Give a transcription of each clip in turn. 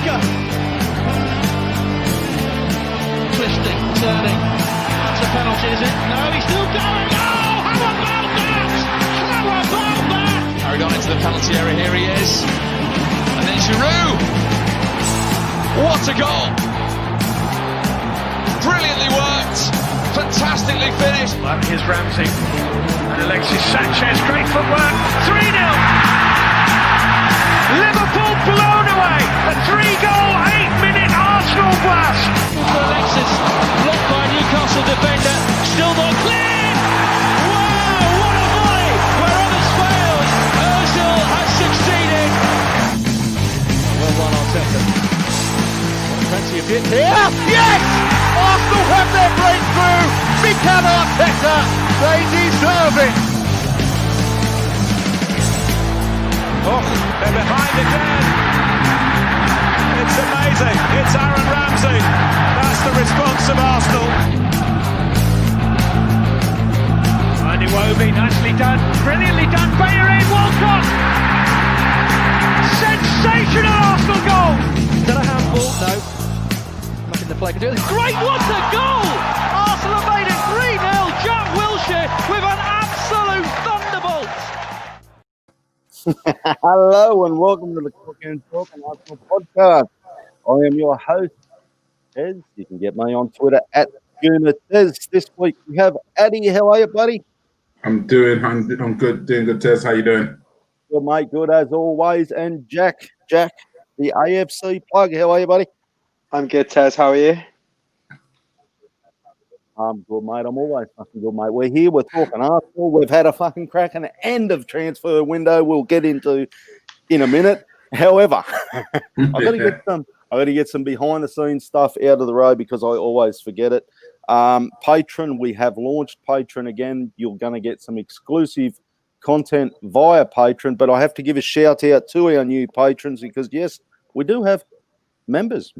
striker. Twisting, turning. That's a penalty, is it? No, he's still going. Oh, how about that? How about that? Carried on into the penalty area. Here he is. And then Giroud. What a goal. Brilliantly worked. Fantastically finished. Here's Ramsey. And Alexis Sanchez. Great footwork. 3-0. Liverpool blown away. A 3-goal, 8-minute Arsenal blast. Alexis blocked by Newcastle defender. Still not clear. Wow, what a volley. Where others failed, Ozil has succeeded. Well done, Arteta. Plenty of hit here. Yes! Arsenal have their breakthrough. Mikel Arteta. They deserve it. Oh, they're behind again. It's amazing. It's Aaron Ramsey. That's the response of Arsenal. Andy Iwobi, nicely done. Brilliantly done. Bayer in, Walcott. Sensational Arsenal goal. Is that a handball? No. Nothing the play can do. Great, what a goal! Arsenal have made it 3-0. Jack Wilshere with an absolute thunderbolt. Hello and welcome to the Cook and Talk and Arsenal podcast. I am your host, Tez. You can get me on Twitter at GoonerTez. This week we have Addy. How are you, buddy? I'm good, doing good, Tez. How you doing? Good, mate. Good as always. And Jack, the AFC plug. How are you, buddy? I'm good, Tez. How are you? I'm good, mate. I'm always fucking good, mate. We're here. We're talking Arsenal. We've had a fucking crack and end of transfer window. We'll get into in a minute. However, I got to get some behind the scenes stuff out of the road because I always forget it. Patreon, we have launched Patreon again. You're going to get some exclusive content via Patreon, but I have to give a shout out to our new patrons because yes, we do have members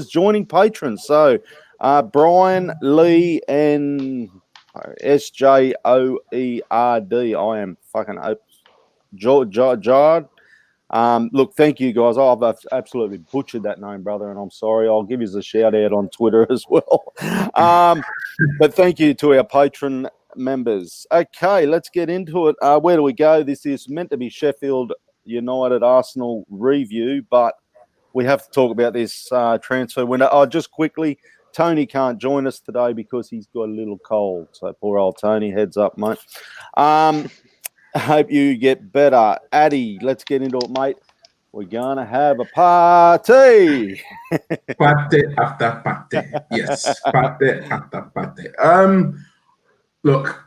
joining Patreon. So Brian, Lee, and SJOERD. I am fucking Jard. Look, thank you guys. I've absolutely butchered that name, brother, and I'm sorry. I'll give you a shout out on Twitter as well. But thank you to our Patreon members. Okay, let's get into it. Where do we go? This is meant to be Sheffield United Arsenal review, but we have to talk about this transfer window. Oh, just quickly, Tony can't join us today because he's got a little cold. So poor old Tony, heads up, mate. I hope you get better. Addy, let's get into it, mate. We're going to have a party. Party after party. Yes, party after party. Look,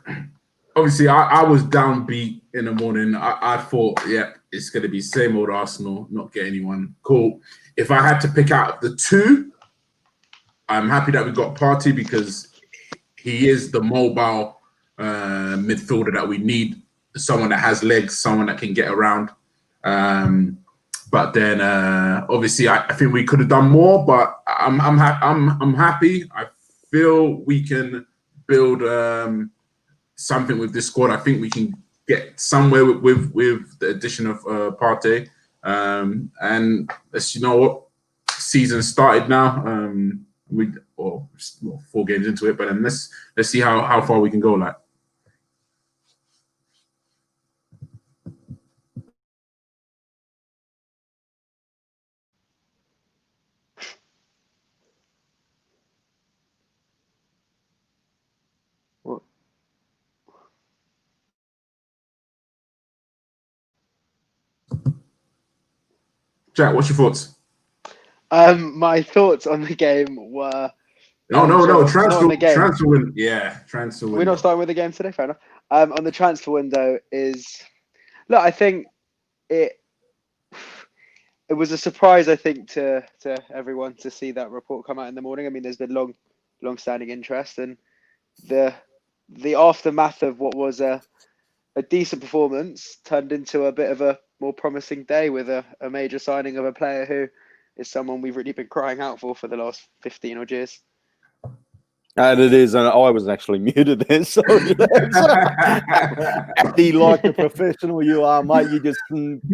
obviously, I was downbeat in the morning. I thought, it's going to be same old Arsenal, not get anyone. Cool. If I had to pick out the two, I'm happy that we got Partey because he is the mobile midfielder that we need. Someone that has legs, someone that can get around. But then, obviously, I think we could have done more. But I'm happy. I feel we can build something with this squad. I think we can get somewhere with the addition of Partey. And let's, you know what, season started now. We 4 games into it, but then let's see how far we can go. Like. Jack, what's your thoughts? My thoughts on the game were transfer window. Yeah, transfer window. We're not starting with the game today, fair enough. On the transfer window look, I think it was a surprise, I think, to everyone to see that report come out in the morning. I mean, there's been long-standing interest, and the aftermath of what was a decent performance turned into a bit of a more promising day with a major signing of a player who is someone we've really been crying out for the last 15 odd years. And it is, and I was actually muted there. Sorry, Andy, like the professional you are, mate, you just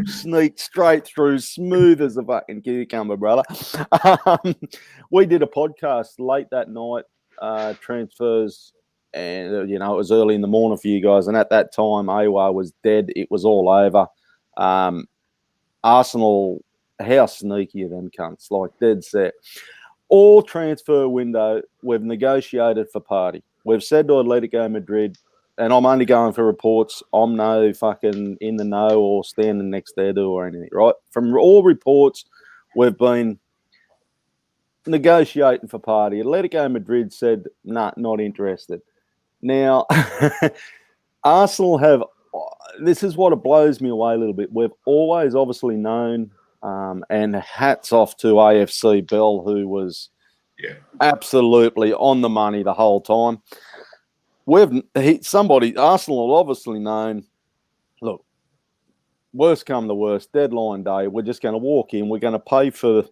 sneak straight through, smooth as a fucking cucumber, brother. We did a podcast late that night, transfers, and it was early in the morning for you guys. And at that time, AWA was dead; it was all over. Arsenal, how sneaky are them cunts? Like dead set. All transfer window, we've negotiated for Party. We've said to Atletico Madrid, and I'm only going for reports. I'm no fucking in the know or standing next there or anything, right? From all reports, we've been negotiating for Party. Atletico Madrid said, nah, not interested. Now, Arsenal have, this is what it blows me away a little bit. We've always obviously known, and hats off to AFC Bell, who was absolutely on the money the whole time. Arsenal have obviously known, look, worst come to worst, deadline day, we're just going to walk in, we're going to pay for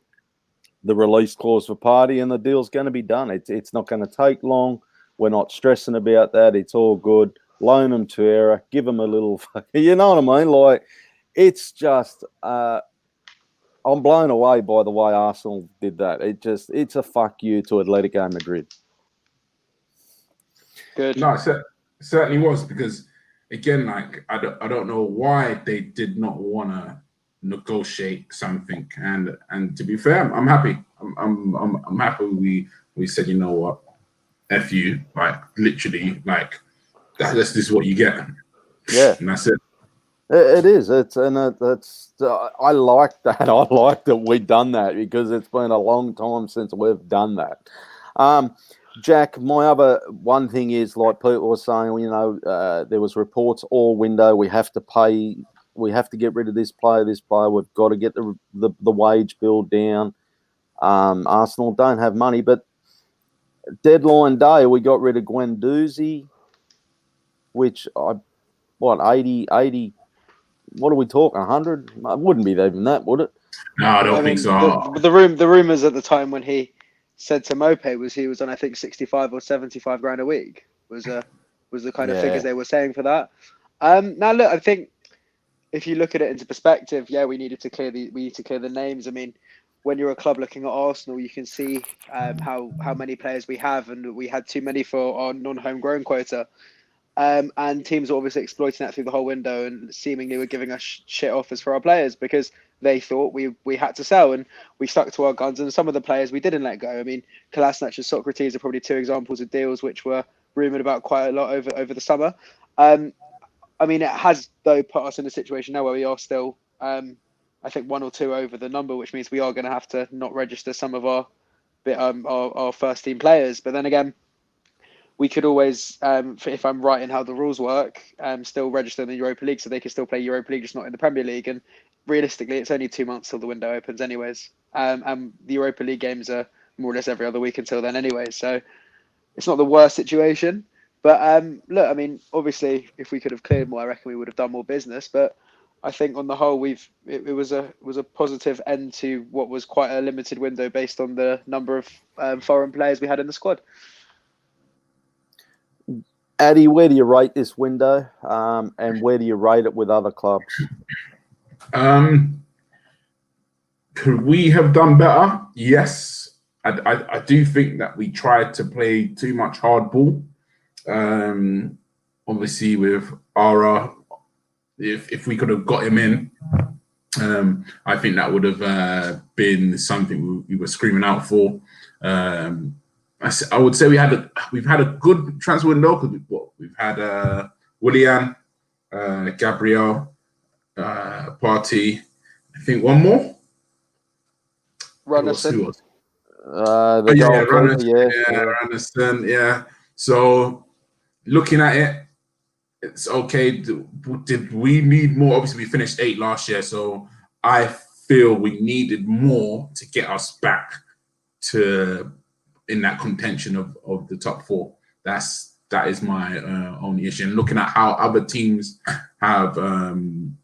the release clause for Party, and the deal's going to be done. It's not going to take long. We're not stressing about that. It's all good. Loan them to Era, give them a little, you know what I mean? Like, it's just, I'm blown away by the way Arsenal did that. It's a fuck you to Atletico Madrid. Good. No, it certainly was, because again, like I don't know why they did not want to negotiate something. And to be fair, I'm happy. I'm happy we said, you know what, F you, like literally, like this is what you get. Yeah, and that's it. It is. That's I like that. I like that we've done that, because it's been a long time since we've done that. Jack, my other one thing is, like people were saying, there was reports all window. We have to pay. We have to get rid of this player. We've got to get the wage bill down. Arsenal don't have money, but deadline day we got rid of Guendouzi, which 80. What are we talking? 100? It wouldn't be even that, would it? No, I don't think so. The rumors at the time when he said to Mope was he was on, I think, 65 or 75 grand a week was the kind of figures they were saying for that. Now look, I think if you look at it into perspective, we need to clear the names. I mean, when you're a club looking at Arsenal, you can see how many players we have, and we had too many for our non-homegrown quota. And teams are obviously exploiting that through the whole window, and seemingly were giving us shit offers for our players because they thought we had to sell, and we stuck to our guns. And some of the players we didn't let go. I mean, Kolasinac and Socrates are probably two examples of deals which were rumoured about quite a lot over the summer. I mean, it has though put us in a situation now where we are still, I think, one or two over the number, which means we are going to have to not register some of our first team players. But then again, we could always, if I'm right in how the rules work, still register in the Europa League, so they can still play Europa League, just not in the Premier League. And realistically, it's only 2 months till the window opens anyways. And the Europa League games are more or less every other week until then anyway. So it's not the worst situation. But look, I mean, obviously, if we could have cleared more, I reckon we would have done more business. But I think on the whole, it was a positive end to what was quite a limited window based on the number of foreign players we had in the squad. Addy, where do you rate this window, and where do you rate it with other clubs? Could we have done better? Yes. I do think that we tried to play too much hardball. Obviously, with Ara, if we could have got him in, I think that would have been something we were screaming out for. I would say we've had a good transfer window because we've had Willian, Gabriel, Partey. I think one more. Runnison. Runnison. Yeah. So looking at it, it's okay. Did we need more? Obviously, we finished 8th last year, so I feel we needed more to get us back to in that contention of the top 4. That is my only issue. And looking at how other teams have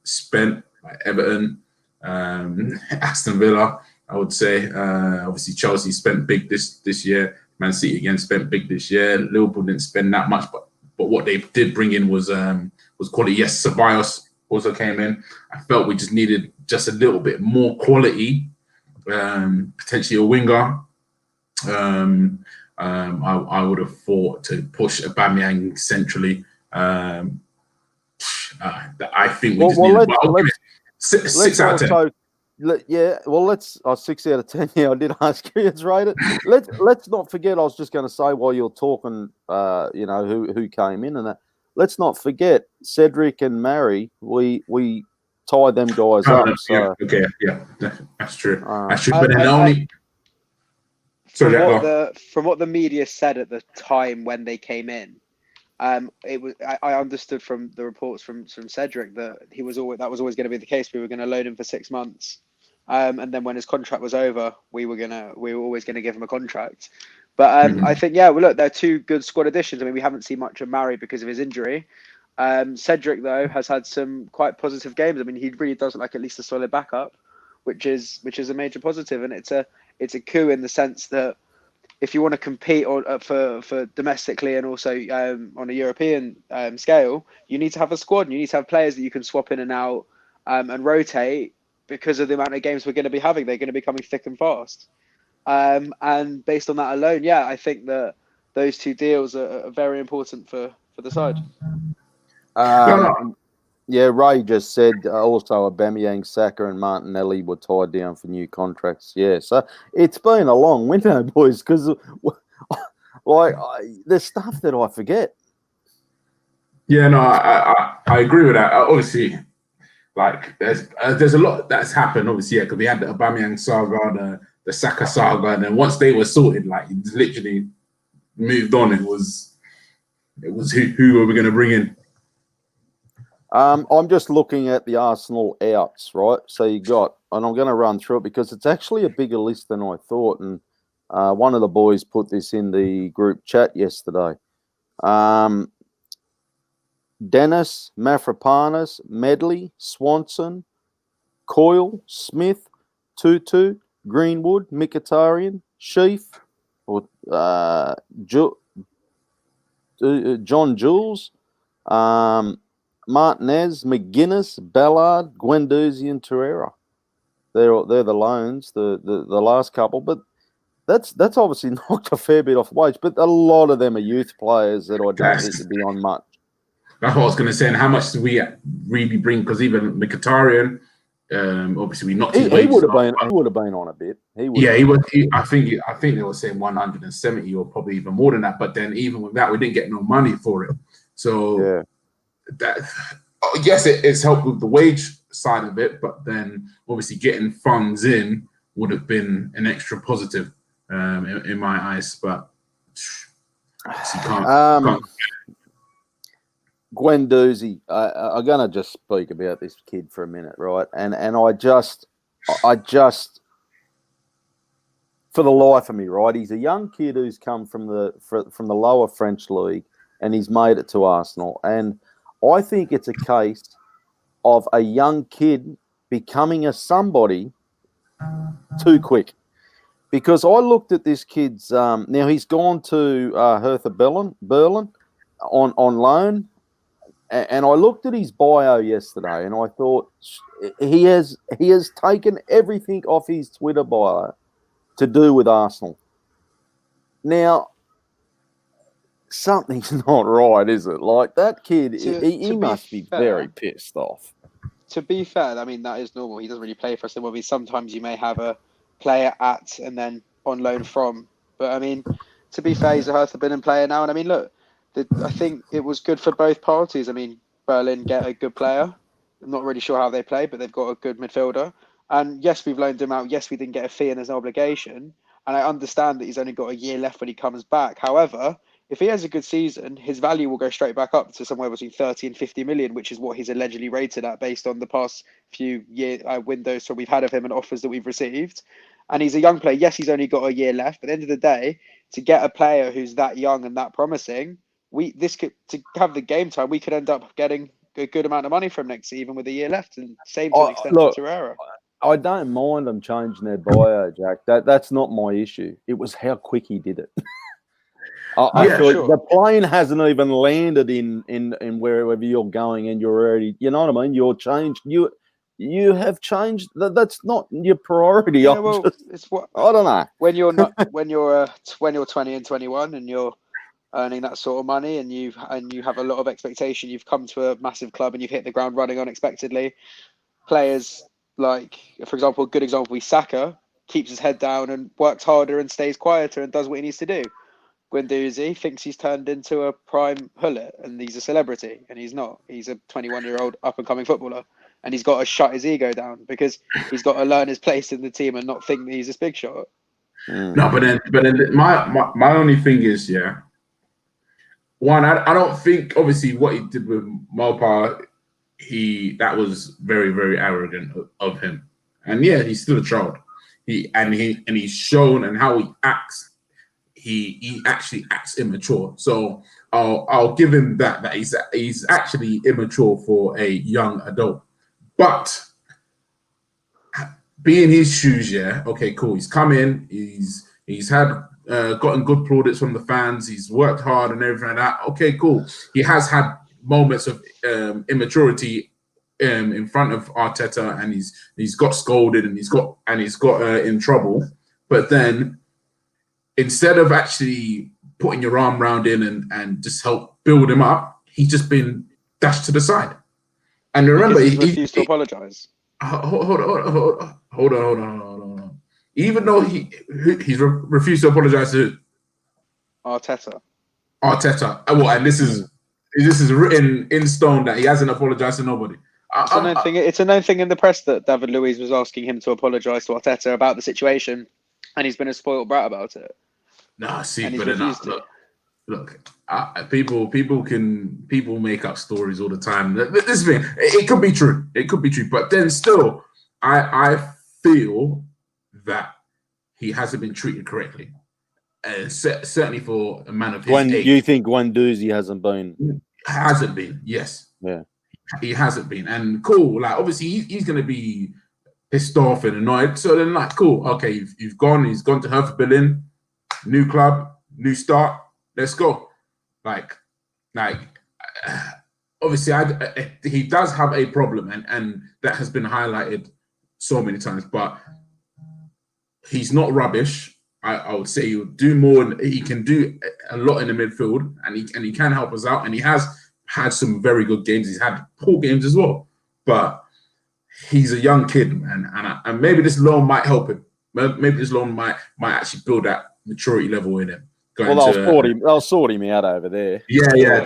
spent, like Everton, Aston Villa, I would say. Obviously, Chelsea spent big this year. Man City again spent big this year. Liverpool didn't spend that much, but what they did bring in was quality. Yes, Ceballos also came in. I felt we just needed just a little bit more quality, potentially a winger. I would have thought to push Aubameyang centrally. I think we just needed six out of 10. Let's 6 out of 10. Yeah, I did ask you it's rated. Let's not forget. I was just going to say while you're talking, who came in and that. Let's not forget Cedric and Mary. We tied them guys up. So that's true. That's true. But then only. From what the media said at the time when they came in, it was. I understood from the reports from Cedric that that was always going to be the case. We were going to loan him for 6 months, and then when his contract was over, we were always going to give him a contract. But I think look, they're two good squad additions. I mean, we haven't seen much of Mari because of his injury. Cedric though has had some quite positive games. I mean, he really does look like at least a solid backup, which is a major positive, and it's a coup in the sense that if you want to compete for domestically and also on a European scale, you need to have a squad and you need to have players that you can swap in and out and rotate because of the amount of games we're going to be having. They're going to be coming thick and fast. And based on that alone, I think that those two deals are very important for the side. Ray just said also Aubameyang, Saka and Martinelli were tied down for new contracts. Yeah, so it's been a long winter, boys, because there's stuff that I forget. Yeah, no, I agree with that. Obviously, there's a lot that's happened, obviously, because we had the Aubameyang saga, the Saka saga, and then once they were sorted, it literally moved on. It was who are we going to bring in? I'm just looking at the Arsenal outs, right? So you got, and I'm going to run through it because it's actually a bigger list than I thought. And one of the boys put this in the group chat yesterday. Dennis, Mafropanos, Medley, Swanson, Coyle, Smith, Tutu, Greenwood, Mkhitaryan, Sheaf, or John Jules, Martinez, McGuinness, Ballard, Guendouzi, and Torreira. They're the loans, the last couple, but that's obviously knocked a fair bit off wage. But a lot of them are youth players that I don't think would be on much. That's what I was going to say. And how much do we really bring? Because even Mkhitaryan, obviously we knocked his wages. He would have been on a bit. He was. I think they were saying 170 or probably even more than that. But then even with that, we didn't get no money for it. So that, yes, it's helped with the wage side of it, but then obviously getting funds in would have been an extra positive in my eyes. But you can't. Guendouzi, I'm going to just speak about this kid for a minute, right? And I just, for the life of me, right? He's a young kid who's come from the lower French league, and he's made it to Arsenal. And I think it's a case of a young kid becoming a somebody too quick. Because I looked at this kid's now he's gone to Hertha Berlin on loan. And I looked at his bio yesterday, and I thought he has taken everything off his Twitter bio to do with Arsenal. Now, something's not right, is it? Like that kid, he must be very pissed off. To be fair, I mean that is normal. He doesn't really play for us. Well, sometimes you may have a player at and then on loan from. But I mean, to be fair, he's a Hertha Berlin player now, and I mean, look. I think it was good for both parties. I mean, Berlin get a good player. I'm not really sure how they play, but they've got a good midfielder. And yes, we've loaned him out. Yes, we didn't get a fee and there's an obligation. And I understand that he's only got a year left when he comes back. However, if he has a good season, his value will go straight back up to somewhere between 30 and 50 million, which is what he's allegedly rated at based on the past few year windows that we've had of him and offers that we've received. And he's a young player. Yes, he's only got a year left. But at the end of the day, to get a player who's that young and that promising, to have the game time, we could end up getting a good amount of money from next season with a year left, and same to an extent for Torreira. I don't mind them changing their bio, Jack. That's not my issue. It was how quick he did it. I Yeah, feel sure. the plane hasn't even landed in wherever you're going, and you're already, you know what I mean? You're changed. You have changed. That's not your priority. Yeah, well, it's what I don't know. when you're not when you're 20 and 21 and you're earning that sort of money and you have a lot of expectation. You've come to a massive club and you've hit the ground running unexpectedly. Players like, for example, a good example is Saka keeps his head down and works harder and stays quieter and does what he needs to do. Guendouzi thinks he's turned into a prime hullet and he's a celebrity, and he's not. He's a 21-year-old up-and-coming footballer, and he's got to shut his ego down because he's got to learn his place in the team and not think that he's a big shot. No, but then my only thing is, yeah. One, I don't think obviously what he did with Mopa, that was very, very arrogant of him. And yeah, he's still a child. He's shown, and how he acts, he actually acts immature. So I'll give him that he's actually immature for a young adult. But be in his shoes, yeah. Okay, cool. He's come in. He's had gotten good plaudits from the fans. He's worked hard and everything like that. Okay, cool. He has had moments of immaturity in front of Arteta, and he's got scolded and he's got in trouble. But then instead of actually putting your arm around him and just help build him up, he's just been dashed to the side. And remember, Because he's refused to apologise. Hold on. Even though he's refused to apologize to Arteta. Well, and this is written in stone that he hasn't apologized to nobody. It's a known thing in the press that David Luiz was asking him to apologise to Arteta about the situation, and he's been a spoiled brat about it. No, see, and he's but refused to. Look, people make up stories all the time. This thing, it could be true. It could be true, but then still, I feel that he hasn't been treated correctly. Certainly for a man of his age. You think Guendouzi hasn't been? Hasn't been, yes. Yeah. He hasn't been. And cool, like obviously he's going to be pissed off and annoyed. So then like, cool, okay, he's gone to Hertha Berlin, new club, new start, let's go. Like obviously he does have a problem and that has been highlighted so many times, but he's not rubbish. I would say he'll do more. He can do a lot in the midfield, and he can help us out. And he has had some very good games. He's had poor games as well, but he's a young kid, and maybe this loan might help him. Maybe this loan might actually build that maturity level in him. They'll sort him out over there. Yeah,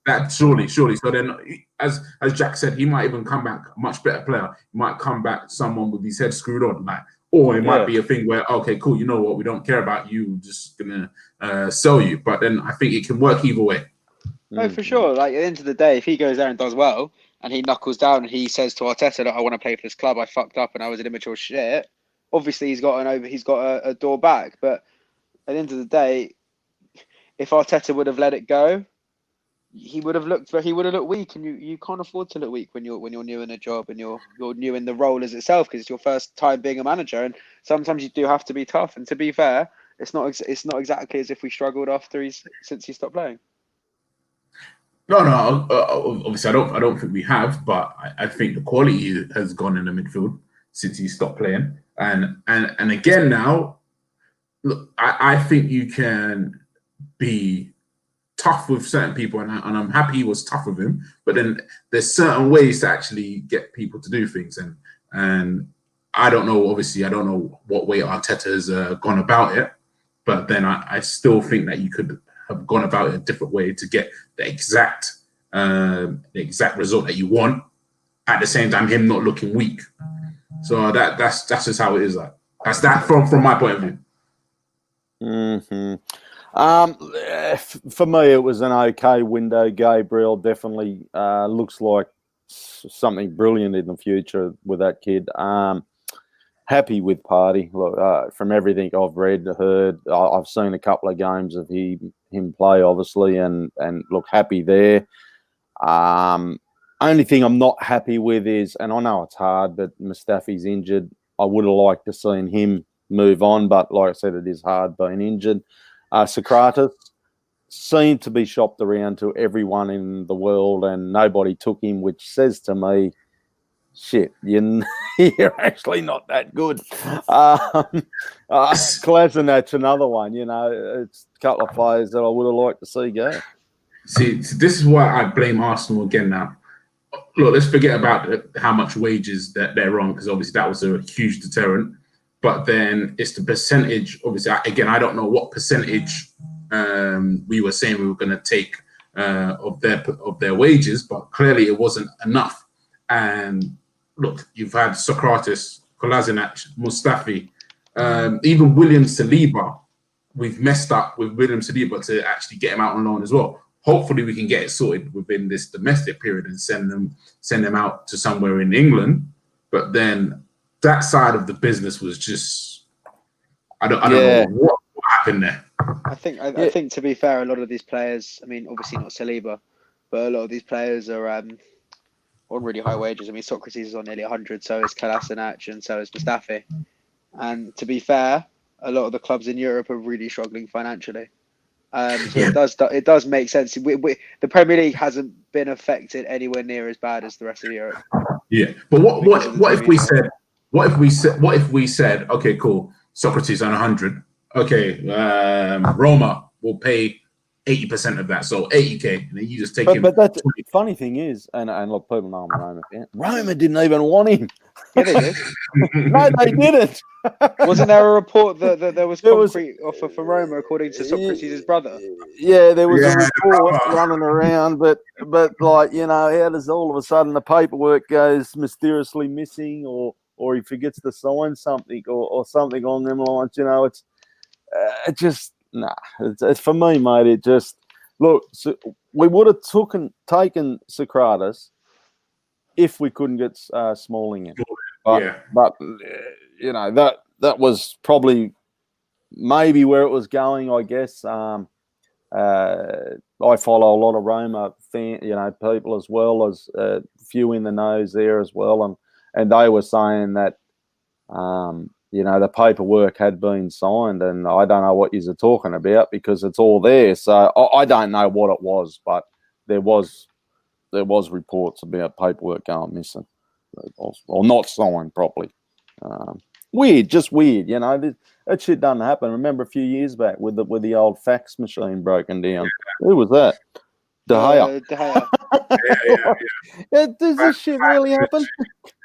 that surely. So then, as Jack said, he might even come back a much better player. He might come back someone with his head screwed on, like. Or it might be a thing where, okay, cool, you know what, we don't care about you, we're just going to sell you. But then I think it can work either way. No, for sure. Like, at the end of the day, if he goes there and does well, and he knuckles down and he says to Arteta that I want to play for this club, I fucked up and I was an immature shit, obviously he's got a door back. But at the end of the day, if Arteta would have let it go, he would have looked weak, and you can't afford to look weak when you're new in a job and you're new in the role as itself, because it's your first time being a manager, and sometimes you do have to be tough. And to be fair, it's not exactly as if we struggled since he stopped playing. No, obviously I don't think we have, but I think the quality has gone in the midfield since he stopped playing, and again now, look, I think you can be tough with certain people, and I'm happy he was tough with him. But then there's certain ways to actually get people to do things, and I don't know. Obviously, I don't know what way Arteta has gone about it, but then I still think that you could have gone about it a different way to get the exact result that you want. At the same time, him not looking weak. So that's just how it is. Like that's that from my point of view. Mm-hmm. For me, it was an okay window. Gabriel definitely looks like something brilliant in the future with that kid. Happy with Partey. Look, from everything I've read, heard, I've seen a couple of games of him play, obviously, and look, happy there. Only thing I'm not happy with is, and I know it's hard, but Mustafi's injured. I would have liked to seen him move on, but like I said, it is hard being injured. Socrates, seemed to be shopped around to everyone in the world, and nobody took him, which says to me, shit, you're actually not that good. Kolasinac, another one, it's a couple of players that I would have liked to see go. See, this is why I blame Arsenal again now. Look, let's forget about how much wages that they're on, because obviously that was a huge deterrent. But then it's the percentage. Obviously, again, I don't know what percentage we were saying we were going to take of their wages, but clearly it wasn't enough. And look, you've had Socrates, Kolasinac, Mustafi, even William Saliba. We've messed up with William Saliba to actually get him out on loan as well. Hopefully, we can get it sorted within this domestic period and send them out to somewhere in England. But then that side of the business was just, I don't know what happened there. I think to be fair, a lot of these players, I mean, obviously not Saliba, but a lot of these players are on really high wages. I mean, Socrates is on nearly 100, so is Kolasinac, and so is Mustafi. And to be fair, a lot of the clubs in Europe are really struggling financially. It does make sense. The Premier League hasn't been affected anywhere near as bad as the rest of Europe. Yeah, but what if we said, okay, cool, Socrates on 100. Okay, Roma will pay 80% of that, so 80k, and then you just take him. But that's the funny thing is, and look, people know I'm a Roma fan. Roma didn't even want him. Yeah, they did. No, they didn't. Wasn't there a report that there was concrete offer for Roma, according to Socrates' brother? Yeah, there was a report running around, but like, how does all of a sudden the paperwork goes mysteriously missing, or he forgets to sign something, or something on them lines? It just it's for me, mate. It just look. So we would have taken Socrates if we couldn't get Smalling in. But that was probably maybe where it was going, I guess. I follow a lot of Roma people as well, as a few in the nose there as well, and they were saying that the paperwork had been signed, and I don't know what you're talking about because it's all there. So I don't know what it was, but there was reports about paperwork going missing or not signed properly. Weird. That shit doesn't happen. Remember a few years back with the old fax machine broken down. Who was that? De Gea. Yeah. Does this shit really happen?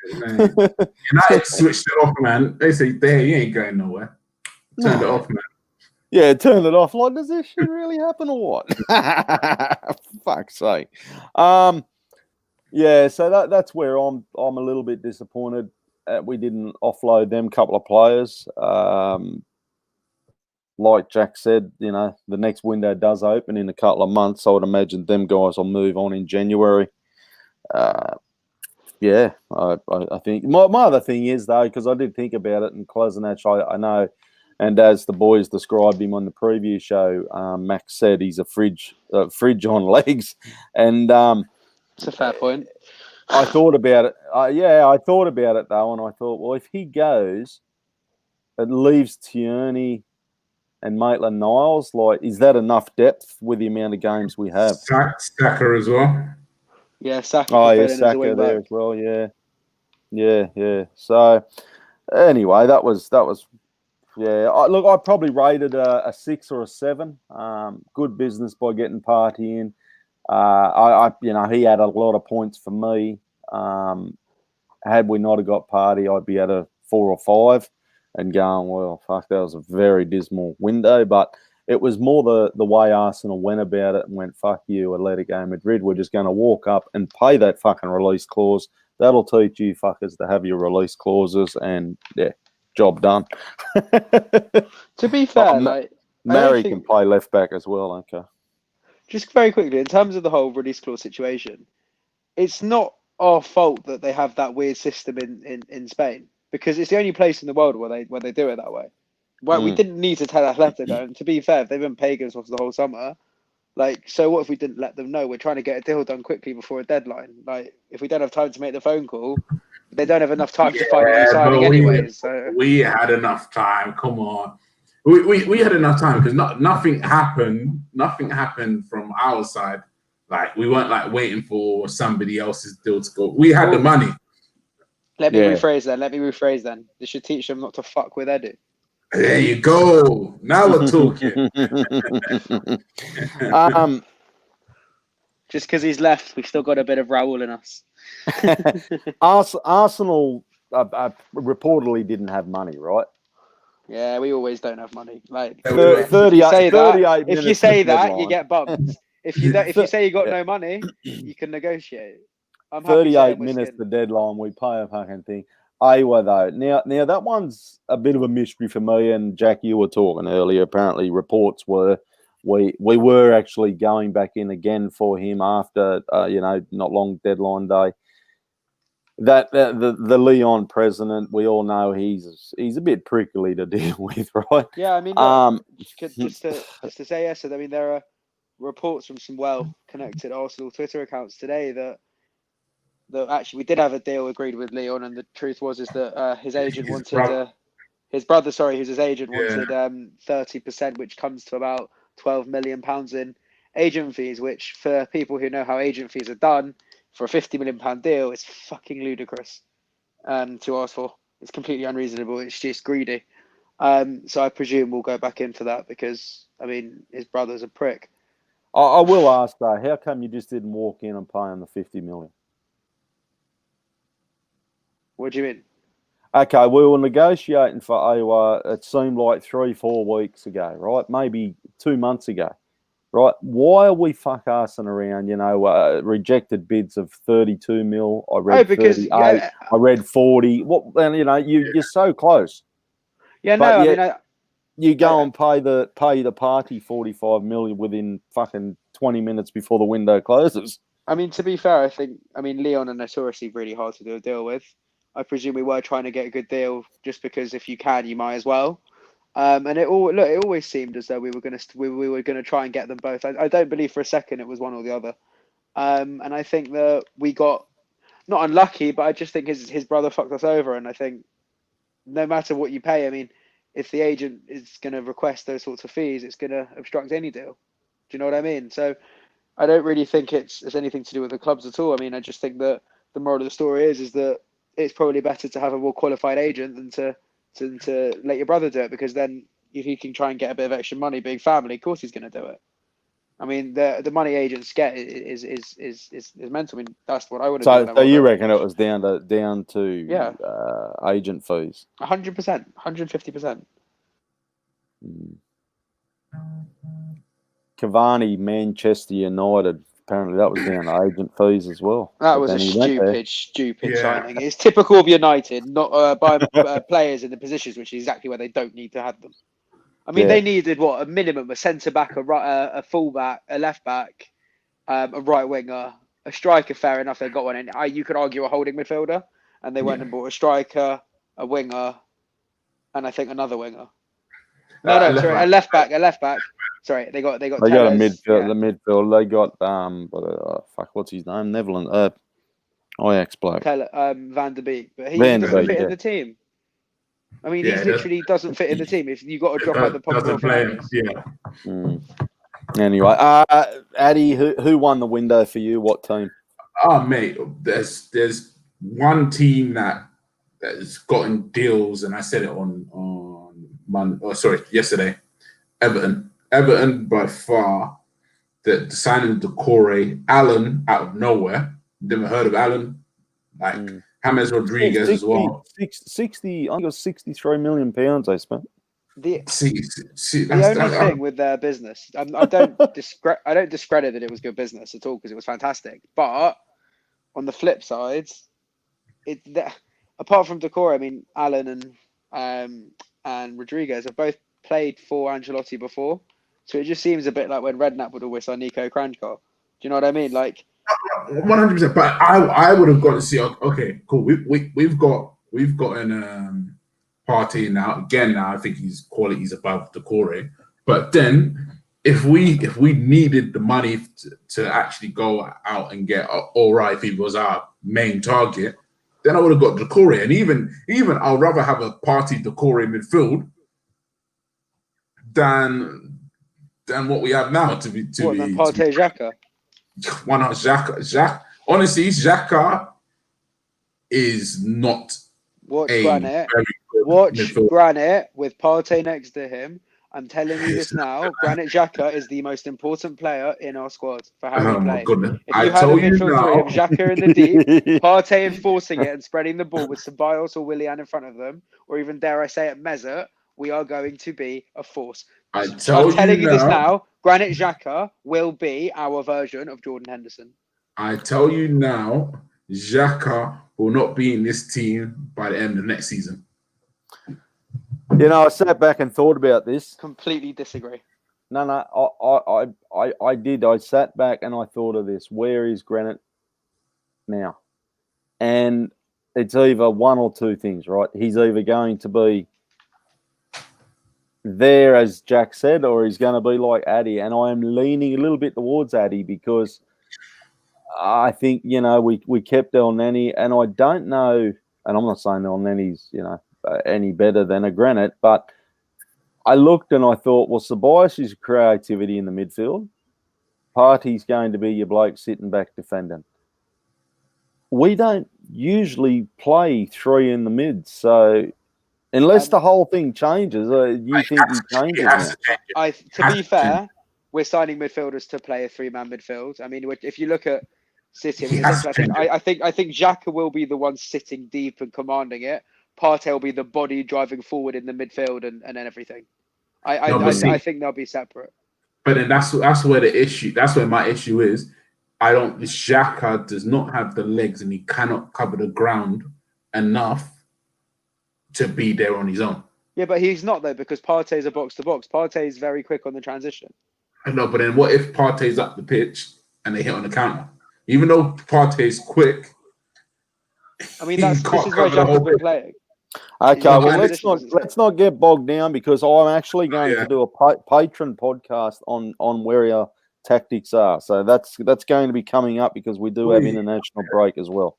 United switched it off, man. They say, "There, you ain't going nowhere." Turned it off, man. Yeah, turned it off. Like, does this shit really happen or what? Fuck's sake. Yeah, so that's where I'm a little bit disappointed. We didn't offload them couple of players. Like Jack said, the next window does open in a couple of months. I would imagine them guys will move on in January. I think my other thing is, though, because I did think about it, and Kolasinac, I know, and as the boys described him on the preview show, Max said he's a fridge on legs, and it's a fair point. I thought about it. I thought about it though, and I thought, well, if he goes, it leaves Tierney and Maitland-Niles. Like, is that enough depth with the amount of games we have? Saka as well. Yeah, Saka. Oh, yeah, Saka there as well. Yeah. So anyway, that was. Yeah, I probably rated a 6 or a 7. Good business by getting Partey in. He had a lot of points for me. Had we not have got Partey, I'd be at a 4 or 5 and going, well, fuck, that was a very dismal window. But it was more the way Arsenal went about it and went, fuck you, Atletico Madrid. We're just going to walk up and pay that fucking release clause. That'll teach you fuckers to have your release clauses, and yeah, job done. To be fair, Mary can play left back as well, okay. Just very quickly, in terms of the whole release clause situation, it's not our fault that they have that weird system in Spain, because it's the only place in the world where they do it that way. Well, we didn't need to tell Atletico, and to be fair, they've been pagans for the whole summer. So what if we didn't let them know? We're trying to get a deal done quickly before a deadline. If we don't have time to make the phone call, they don't have enough time to find a new signing anyways. So we had enough time. Come on. We had enough time because nothing happened. Nothing happened from our side. Like we weren't like waiting for somebody else's deal to go. We had the money. Let me rephrase then. They should teach them not to fuck with Edu. There you go. Now we're talking. Just because he's left, we've still got a bit of Raoul in us. Arsenal reportedly didn't have money, right? Yeah, we always don't have money. Like 38 if you say that, you get bumped. If you say you got Yeah. no money, you can negotiate. I'm 38 minutes the deadline. We pay a fucking thing. Awa though. Now that one's a bit of a mystery for me. And Jack, you were talking earlier. Apparently, reports were we were actually going back in again for him after not long deadline day. That the Leon president, we all know he's a bit prickly to deal with, right? Yeah, I mean, just to say yes. I mean, there are reports from some well-connected Arsenal Twitter accounts today that actually we did have a deal agreed with Leon, and the truth is that his agent wanted his brother, who's his agent, wanted 30%, which comes to about £12 million in agent fees, which for people who know how agent fees are done, for a £50 million deal, is fucking ludicrous to ask for. It's completely unreasonable. It's just greedy. So I presume we'll go back in for that because, I mean, his brother's a prick. I will ask though, how come you just didn't walk in and pay him the 50 million? What do you mean? Okay, we were negotiating for Awa, it seemed like 3-4 weeks ago, right? Maybe 2 months ago, right? Why are we fuck-assing around, rejected bids of 32 mil? I read 38, I read 40. And, you're so close. Yeah, but you go and pay the party 45 million within fucking 20 minutes before the window closes. I mean, to be fair, Leon are notoriously really hard to do a deal with. I presume we were trying to get a good deal just because if you can, you might as well. And it always seemed as though we were gonna try and get them both. I don't believe for a second it was one or the other. And I think that we got not unlucky, but I just think his brother fucked us over. And I think no matter what you pay, I mean, if the agent is going to request those sorts of fees, it's going to obstruct any deal. Do you know what I mean? So I don't really think it's anything to do with the clubs at all. I mean, I just think that the moral of the story is that it's probably better to have a more qualified agent than to let your brother do it, because then if he can try and get a bit of extra money, being family, of course he's going to do it. I mean, the money agents get is mental. I mean, that's what I would have done. So you reckon it was down to agent fees? 100%, 150%. Cavani, Manchester United. Apparently, that was down to agent fees as well. That was a stupid signing. It's typical of United, not buying players in the positions which is exactly where they don't need to have them. I mean, they needed a minimum: a centre back, a full back, a left back, a right winger, a striker. Fair enough, they got one in. You could argue a holding midfielder, and they went and bought a striker, a winger, and I think another winger. A left back. Sorry, they got. They got a midfield. The midfield. They got what's his name? Netherlands. Ajax bloke. Van der Beek, but he doesn't fit in the team. I mean, he literally doesn't fit in the team. If you got to drop out the play. Anyway, Addy, who won the window for you? What team? Oh, mate, there's one team that's gotten deals, and I said it on Monday. Yesterday. Everton by far. The signing of Decore, Allen out of nowhere. Never heard of Allen. James Rodriguez as well. 60. I think it was £63 million they spent. The only thing with their business, I don't discredit that it was good business at all, because it was fantastic. But on the flip side, apart from Decore, I mean, Allen and Rodriguez have both played for Ancelotti before, so it just seems a bit like when Redknapp would always sign Nico Kranjčar. Do you know what I mean? Like 100%. But I would have got to see. Okay, cool. We've got an Partey now. Again, now I think his quality is above Decore. But then, if we needed the money to actually go out and get all right, if he was our main target, then I would have got Decore. And even I'd rather have a Partey Decore midfield than what we have now. Than Partey Xhaka? Why not Xhaka? Honestly, Xhaka is not Watch a Granit. very good Watch midfielder. Granit with Partey next to him. I'm telling you this now. Granit Xhaka is the most important player in our squad for how Oh we my play. goodness! If you had a midfield three of Xhaka in the deep, Partey enforcing it and spreading the ball with Ceballos or Willian in front of them, or even dare I say it, Mesut, we are going to be a force. I'm telling you this now. Granit Xhaka will be our version of Jordan Henderson. I tell you now, Xhaka will not be in this team by the end of next season. You know, I sat back and thought about this. Completely disagree. No, I did. I sat back and I thought of this. Where is Granit now? And it's either one or two things, right? He's either going to be there, as Jack said, or he's going to be like Addy. And I am leaning a little bit towards Addy because I think, you know, we kept El Neni, and I don't know, and I'm not saying El Neni's, you know, any better than a Granit, but I looked and I thought, well, Ceballos is creativity in the midfield. Partey's going to be your bloke sitting back defending. We don't usually play three in the mid, so unless the whole thing changes, you think he changes now? To be fair, we're signing midfielders to play a three-man midfield. I mean, if you look at City, I think Xhaka will be the one sitting deep and commanding it. Partey will be the body driving forward in the midfield and everything. I think they'll be separate. But then that's where the issue. That's where my issue is. Xhaka does not have the legs and he cannot cover the ground enough to be there on his own. Yeah, but he's not though, because Partey's a box to box. Partey's very quick on the transition. I know, but then what if Partey's up the pitch and they hit on the counter? Even though Partey's quick, I mean this is where Xhaka's been playing. Okay, well let's not get bogged down, because I'm actually going to do a patron podcast on where our tactics are. So that's going to be coming up, because we do have international break as well.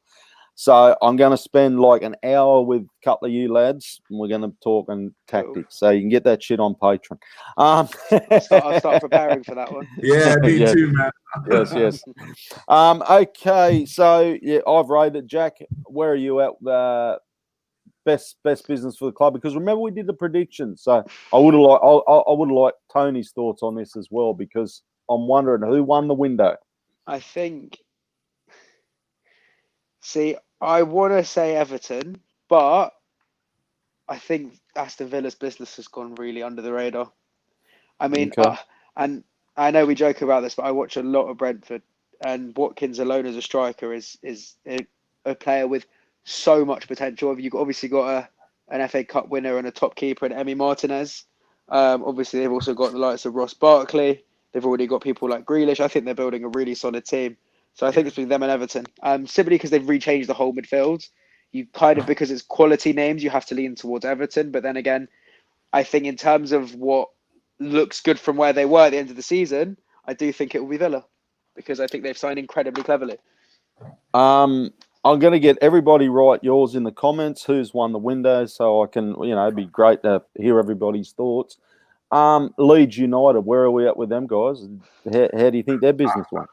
So I'm going to spend like an hour with a couple of you lads, and we're going to talk on tactics. So you can get that shit on Patreon. I'll start preparing for that one. Yeah, me too, man. Yes. Okay, so yeah, I've rated Jack. Where are you at? Best business for the club, because remember we did the predictions. So I would have liked Tony's thoughts on this as well, because I'm wondering who won the window. I think. See, I want to say Everton, but I think Aston Villa's business has gone really under the radar. I mean, and I know we joke about this, but I watch a lot of Brentford, and Watkins alone as a striker is a player with so much potential. You've obviously got an FA Cup winner and a top keeper in Emi Martinez. Obviously, they've also got the likes of Ross Barkley. They've already got people like Grealish. I think they're building a really solid team. So I think it's between them and Everton. Simply because they've rechanged the whole midfield. You kind of, because it's quality names, you have to lean towards Everton. But then again, I think in terms of what looks good from where they were at the end of the season, I do think it will be Villa, because I think they've signed incredibly cleverly. I'm going to get everybody write yours in the comments. Who's won the window, so I can, it'd be great to hear everybody's thoughts. Leeds United, where are we at with them guys? How do you think their business went?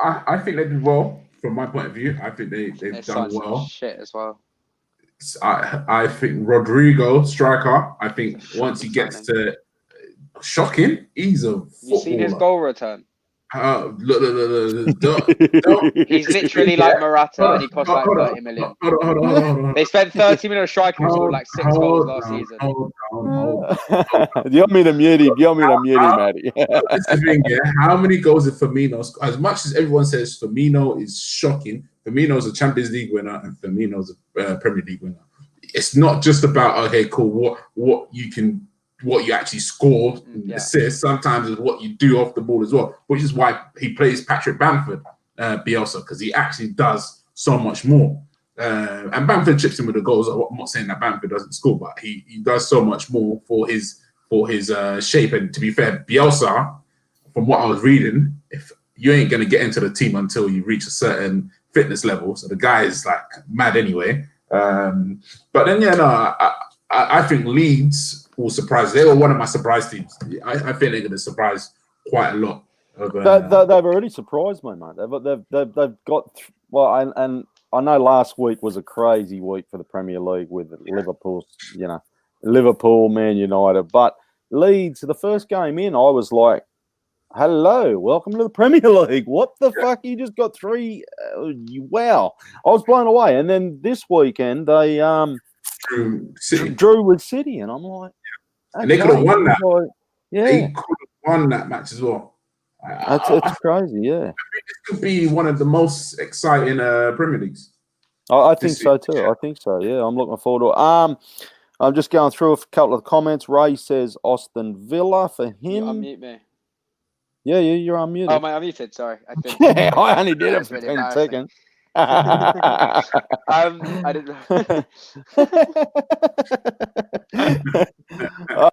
I think they did well from my point of view. I think they've done well. Shit as well. I think Rodrigo, striker. I think once he gets to shocking, he's a footballer. You seen his goal return? Look. He's literally like Morata, and he cost like 30 million. Hold on. They spent 30 million on striker and scored like 6 goals last season. Hold on. You want me to mute him, Matty? That's the thing, yeah. How many goals did Firmino score? As much as everyone says Firmino is shocking, Firmino's a Champions League winner and Firmino's a Premier League winner. It's not just about, okay, cool, what you actually score, assist. Sometimes is what you do off the ball as well, which is why he plays Patrick Bamford, Bielsa, because he actually does so much more. And Bamford chips in with the goals. I'm not saying that Bamford doesn't score, but he does so much more for his shape. And to be fair, Bielsa, from what I was reading, if you ain't going to get into the team until you reach a certain fitness level, so the guy is like mad anyway. But then I think Leeds will surprise. They were one of my surprise teams. I think they're going to surprise quite a lot. They've already surprised me, mate. They've got well, and I know last week was a crazy week for the Premier League with Liverpool, Liverpool, Man United, but Leeds, the first game in, I was like, hello, welcome to the Premier League. What the fuck? You just got 3. Wow. I was blown away. And then this weekend, they drew with City. And I'm like, and they could have won that. Like, yeah. They could have won that match as well. It's crazy, yeah. I think this could be one of the most exciting Premier Leagues. I think so too. Yeah. I think so, yeah. I'm looking forward to it. I'm just going through a couple of comments. Ray says Aston Villa for him. You unmute me. Yeah, you're unmuted. Oh, am I unmuted? Sorry. Yeah, I only did it for really 10 seconds. I didn't.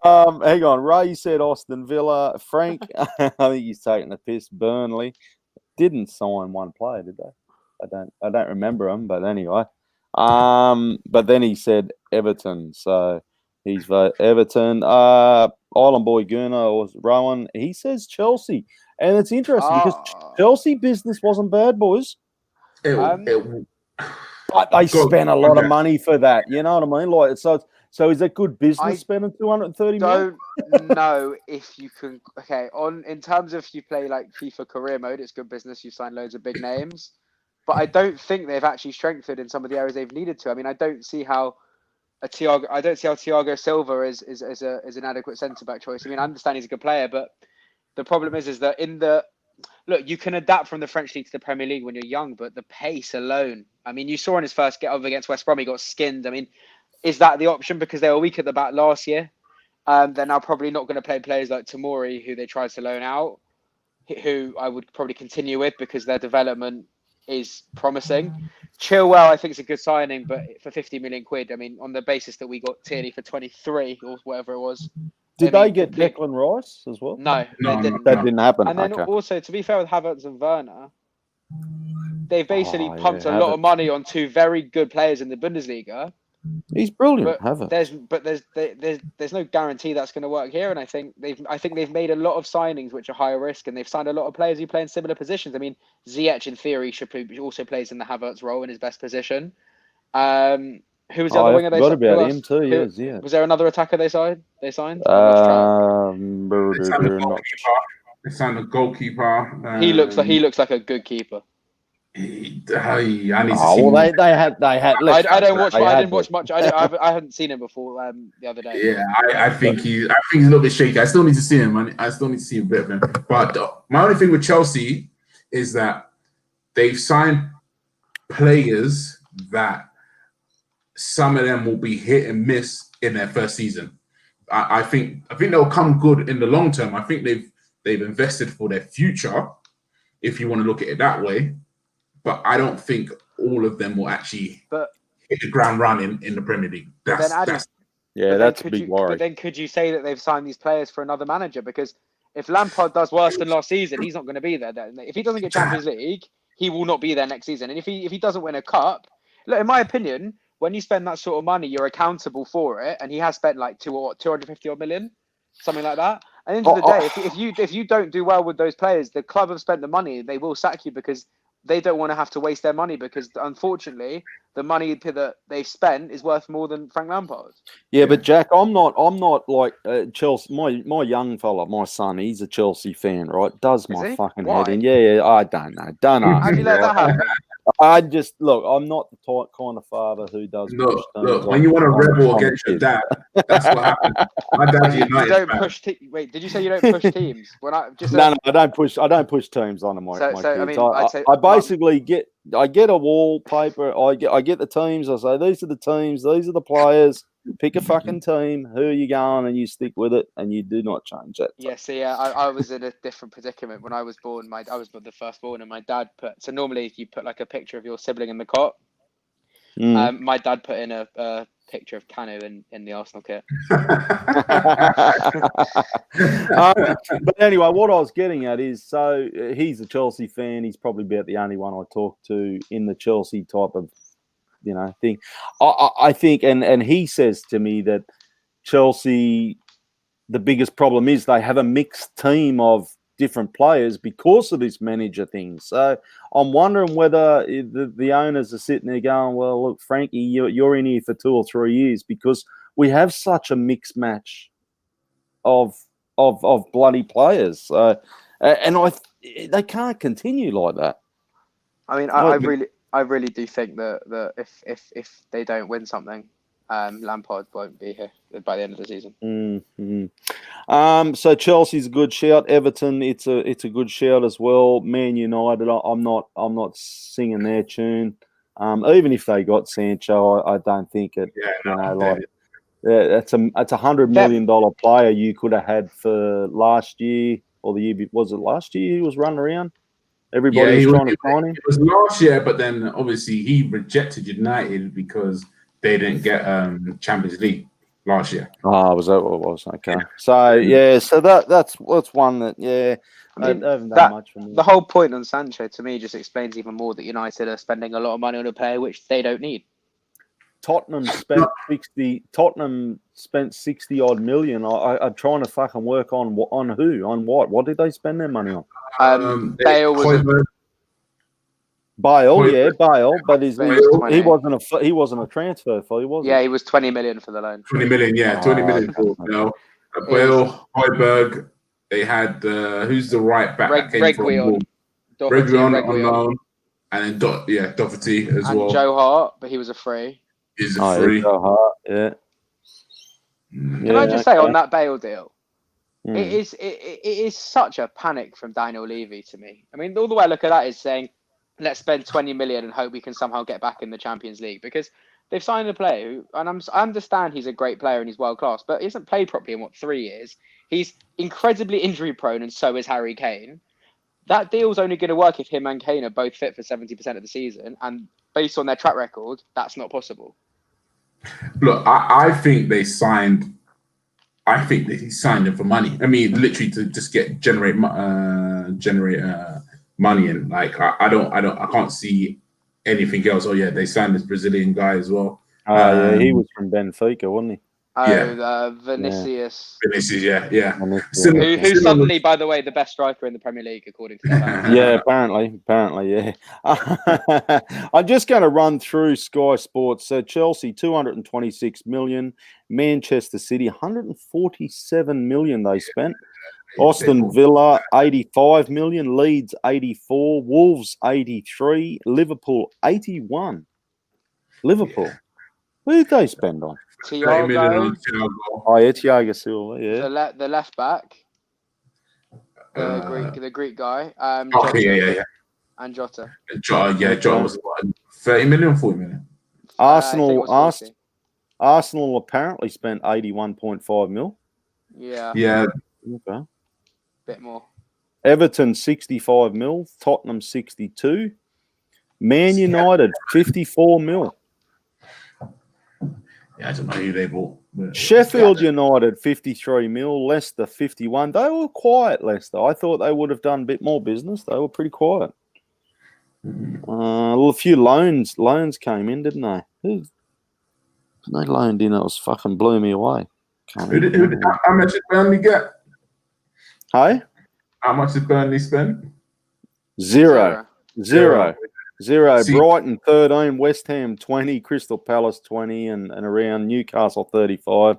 Hang on. Ray said Aston Villa. Frank, I think he's taking the piss. Burnley didn't sign one player, did they? I don't remember him, but anyway. But then he said Everton, so he's Everton. Island Boy Gurner or Rowan, he says Chelsea, and it's interesting because Chelsea business wasn't bad, boys. But they spent a lot of money for that. You know what I mean? Like, so is it good business spending 230 million? Don't know if you can. Okay, in terms of you play like FIFA career mode, it's good business. You sign loads of big names, but I don't think they've actually strengthened in some of the areas they've needed to. I mean, I don't see how Thiago Silva is an adequate centre back choice. I mean, I understand he's a good player, but the problem is that look, you can adapt from the French league to the Premier League when you're young, but the pace alone. I mean, you saw in his first get over against West Brom, he got skinned. I mean, is that the option because they were weak at the back last year? They're now probably not going to play players like Tomori, who they tried to loan out, who I would probably continue with because their development is promising. Chilwell, I think, is a good signing, but for 50 million quid, I mean, on the basis that we got Tierney for 23 or whatever it was. Did they get Declan Rice as well? No, they didn't. That didn't happen. And then also, to be fair with Havertz and Werner, they've basically pumped a lot of money on 2 very good players in the Bundesliga. He's brilliant, Havertz. There's no guarantee that's going to work here, and I think they've made a lot of signings which are higher risk, and they've signed a lot of players who play in similar positions. I mean, Ziyech in theory also plays in the Havertz role in his best position. Who was the other winger they signed? About him too. Yes, yeah. Was there another attacker they signed? They signed a goalkeeper. He looks like a good keeper. They had. I didn't watch much. I hadn't seen him before the other day. Yeah, I think he's a little bit shaky. I still need to see him. I still need to see a bit of him. But my only thing with Chelsea is that they've signed players that some of them will be hit and miss in their first season. I think they'll come good in the long term. I think they've invested for their future, if you want to look at it that way. But I don't think all of them will actually hit the ground running in the Premier League. That's a big worry. But then could you say that they've signed these players for another manager? Because if Lampard does worse than last season, he's not going to be there. If he doesn't get Champions League, he will not be there next season. And if he doesn't win a cup, look, in my opinion, when you spend that sort of money, you're accountable for it. And he has spent like 250 million, something like that. At the end of the day, if you don't do well with those players, the club have spent the money. They will sack you because they don't want to have to waste their money, because unfortunately the money that they've spent is worth more than Frank Lampard. Yeah, but Jack, I'm not like Chelsea. My young fella, my son, he's a Chelsea fan, right? Does my fucking head in. Yeah, I don't know. Don't ask How do you let that happen? I just look. I'm not the kind of father who does. Look, when you want to rebel against your dad, that's what happens. My dad's United. You don't push. Wait, did you say you don't push teams? I don't push. I don't push teams on my kids. I mean, I basically get a wallpaper. I get the teams. I say these are the teams. These are the players. Pick a fucking team. Who are you going, and you stick with it, and you do not change that. Yeah, see, I was in a different predicament when I was born. I was the firstborn, and my dad put. So normally, you put like a picture of your sibling in the cot. My dad put in a picture of Kanu in the Arsenal kit. But anyway, what I was getting at is, so he's a Chelsea fan. He's probably about the only one I talk to in the Chelsea type of thing. I think, and he says to me that Chelsea, the biggest problem is they have a mixed team of different players because of this manager thing. So I'm wondering whether the owners are sitting there going, well, look, Frankie, you're in here for 2 or 3 years because we have such a mixed match of bloody players. So, and they can't continue like that. I mean, I really do think that if they don't win something, Lampard won't be here by the end of the season. Mm-hmm. So Chelsea's a good shout. Everton, it's a good shout as well. Man United, I'm not singing their tune. Even if they got Sancho, I don't think it. That's a $100 million player you could have had for last year or the year. Was it last year he was running around? Everybody was trying to sign him. It was last year, but then obviously he rejected United because they didn't get Champions League last year. Oh, was that what it was? Okay. So so that's one that I mean, haven't done much for me. The whole point on Sancho to me just explains even more that United are spending a lot of money on a player which they don't need. Tottenham spent 60 odd million. I'm trying to fucking work on who, on what? What did they spend their money on? Bale was Bale, but he wasn't a transfer fee, was he? Yeah, he was 20 million for the loan. 20 million, yeah, 20 million for Bale, Højbjerg. They had who's the right back that came from Reguilon on loan, and then Doherty as well. And Joe Hart, but he was a free. He's a free. Joe Hart, yeah. Can I just say on that Bale deal, it is such a panic from Daniel Levy to me. I mean, all the way I look at that is saying, let's spend 20 million and hope we can somehow get back in the Champions League, because they've signed a player who, and I understand he's a great player and he's world class, but he hasn't played properly in 3 years. He's incredibly injury prone, and so is Harry Kane. That deal's only going to work if him and Kane are both fit for 70% of the season, and based on their track record, that's not possible. Look, I think they signed. I think that he signed him for money. I mean, literally to just generate money, and like I can't see anything else. Oh yeah, they signed this Brazilian guy as well. He was from Benfica, wasn't he? Vinicius. Vinicius, yeah. Who's suddenly, by the way, the best striker in the Premier League, according to that. Yeah, apparently, yeah. I'm just going to run through Sky Sports. So Chelsea, 226 million. Manchester City, 147 million they spent. Aston Villa, 85 million. Leeds, 84. Wolves, 83. Liverpool, 81. Liverpool. Who did they spend on? Thiago. Thiago Silva, yeah. The left back. The Greek guy. Yeah. And Jota. Jota was what, 30 million, 40 million? Arsenal apparently spent 81.5 mil. Yeah. Okay. Bit more. Everton, 65 mil. Tottenham, 62. Man United, 54 mil. Yeah, I don't know who they bought. Sheffield United, 53 mil. Leicester, 51. They were quiet, Leicester. I thought they would have done a bit more business. They were pretty quiet. A few loans came in, didn't they? They loaned in. It was fucking blew me away. How much did Burnley get? Hey? How much did Burnley spend? Zero. Brighton 13, West Ham 20, Crystal Palace 20, and around Newcastle 35,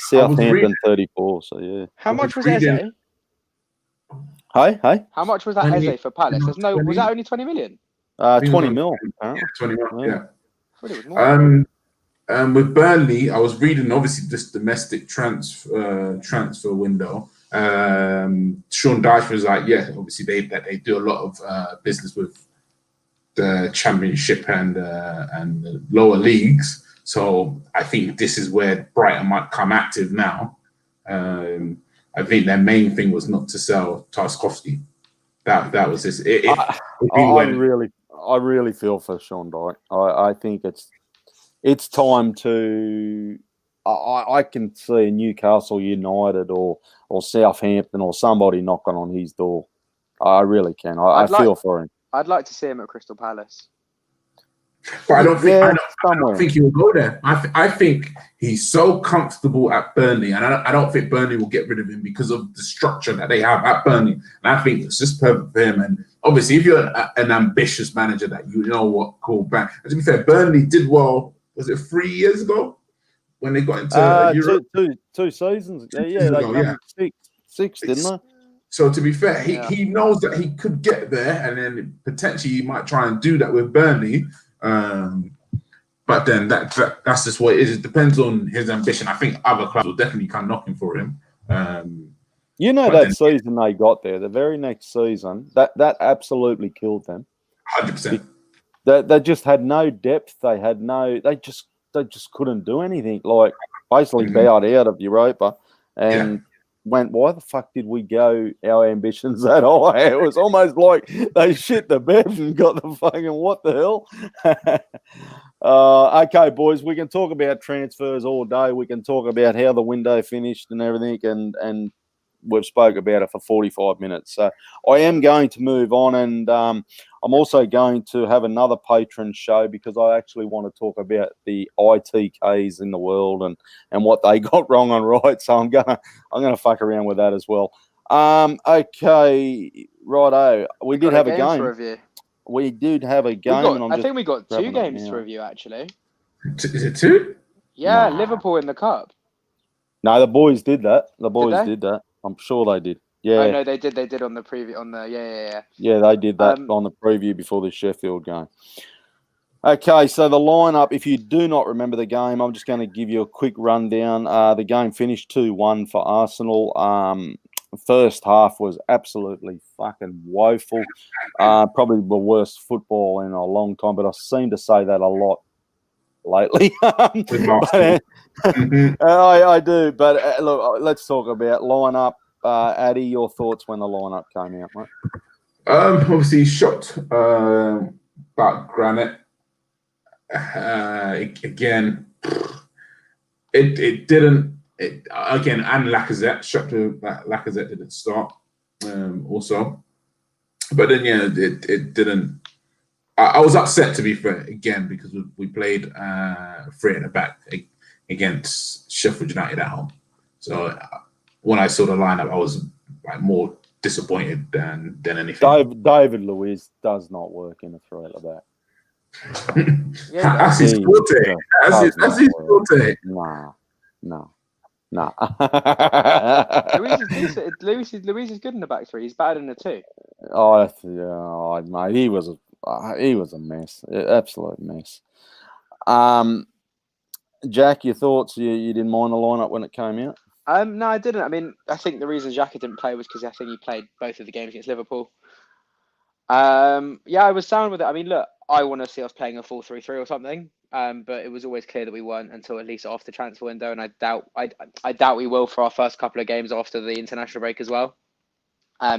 Southampton 34. So yeah. How much was Eze? Hey. How much was that Eze for Palace? Was that only 20 million? 20 mil. Apparently. 20 mil. Yeah. I thought it was more. With Burnley, I was reading obviously this domestic transfer window. Sean Dyche was like, obviously they do a lot of business with the Championship and the lower leagues. So I think this is where Brighton might come active now. I think their main thing was not to sell Tarkowski. That was this. I really feel for Sean Dyche. I think it's time to. I can see Newcastle United or Southampton or somebody knocking on his door. I really can. I feel for him. I'd like to see him at Crystal Palace. But I don't think Yeah, I don't think he will go there. I think he's so comfortable at Burnley, and I don't think Burnley will get rid of him because of the structure that they have at Burnley. And I think it's just perfect for him. And obviously, if you're an ambitious manager that you know what call back. To be fair, Burnley did well. Was it 3 years ago when they got into Europe? Two seasons. Yeah, 2 seasons they ago, come six, didn't they? So to be fair, Yeah. he knows that he could get there, and then potentially he might try and do that with Burnley. But then that's just what it is. It depends on his ambition. I think other clubs will definitely come knocking for him. Season they got there, the very next season, that absolutely killed them. 100%. They just had no depth. They just couldn't do anything. Like basically bowed out of Europa and went, why the fuck did we go our ambitions that high? It was almost like they shit the bed and got the fucking what the hell? Okay, boys, we can talk about transfers all day. We can talk about how the window finished and everything, and we've spoke about it for 45 minutes. So I am going to move on, and I'm also going to have another patron show because I actually want to talk about the ITKs in the world and what they got wrong and right. So I'm gonna fuck around with that as well. Okay, righto. We did have a game to review. We did have a game. I think we got 2 games to review, actually. Is it 2? Yeah, Nah. Liverpool in the cup. No, the boys did that. They? Did that. I'm sure they did. Yeah. Oh, no, they did. They did on the preview. Yeah. Yeah, they did that on the preview before the Sheffield game. Okay, so the lineup, if you do not remember the game, I'm just going to give you a quick rundown. The game finished 2-1 for Arsenal. First half was absolutely fucking woeful. Probably the worst football in a long time, but I seem to say that a lot lately. I do. But look, let's talk about lineup. Addy, your thoughts when the lineup came out, mate? Obviously, shocked about Granite. Again, it didn't. Again, and Lacazette, shocked that Lacazette didn't start. Also, but then it didn't. I was upset, to be fair, again, because we played 3 at the back against Sheffield United at home. So when I saw the lineup, I was like more disappointed than anything. David Luiz does not work in a 3 at the back. That's his forte. That's his forte. No. Luis is good in the back 3. He's better than the 2. Oh, mate, he was a mess, absolute mess. Jack, your thoughts? You didn't mind the lineup when it came out? No, I didn't. I mean, I think the reason Xhaka didn't play was because I think he played both of the games against Liverpool. Yeah, I was sound with it. I mean, look, I want to see us playing a 4-3-3 or something. But it was always clear that we weren't until at least after transfer window, and I doubt we will for our first couple of games after the international break as well.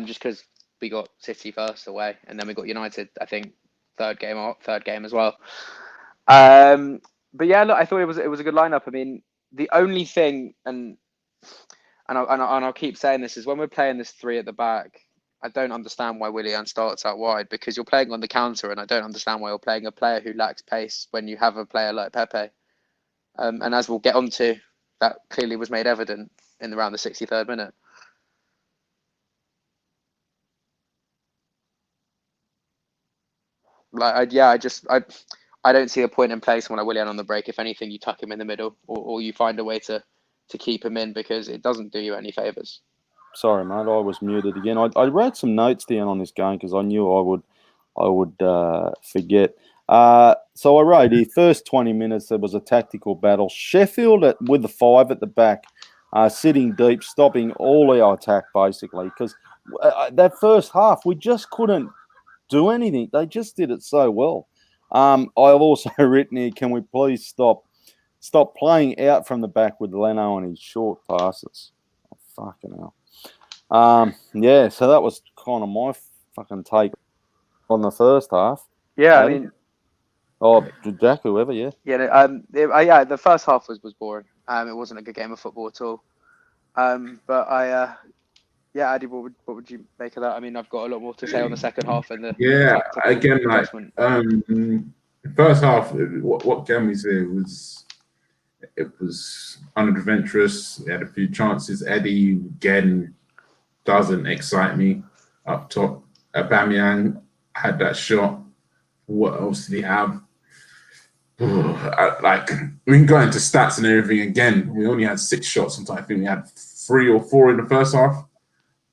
Just because we got City first away, and then we got United, I think, third game as well. But yeah, look, I thought it was a good lineup. I mean, the only thing, and I'll keep saying this, is when we're playing this 3 at the back, I don't understand why Willian starts out wide, because you're playing on the counter, and I don't understand why you're playing a player who lacks pace when you have a player like Pepe. And as we'll get onto, that clearly was made evident in around the 63rd minute. I don't see a point in playing someone like Willian on the break. If anything, you tuck him in the middle, or you find a way to keep him in, because it doesn't do you any favours. Sorry, mate, I was muted again. I wrote some notes down on this game because I knew I would forget. So I wrote the first 20 minutes there was a tactical battle. Sheffield with the 5 at the back, sitting deep, stopping all our attack basically, because that first half we just couldn't do anything. They just did it so well. I've also written here, can we please stop playing out from the back with Leno and his short passes? Oh, fucking hell. Yeah, so that was kind of my fucking take on the first half. Yeah, I mean, Jack, whoever, yeah. Yeah, the first half was boring. It wasn't a good game of football at all. But Addy, what would you make of that? I mean, I've got a lot more to say on the second half and the again, like adjustment. The first half, what Gami said was it was unadventurous. He had a few chances. Eddie again doesn't excite me up top. Aubameyang had that shot. What else did he have? Like we can go into stats and everything again. We only had 6 shots. Sometimes I think we had 3 or 4 in the first half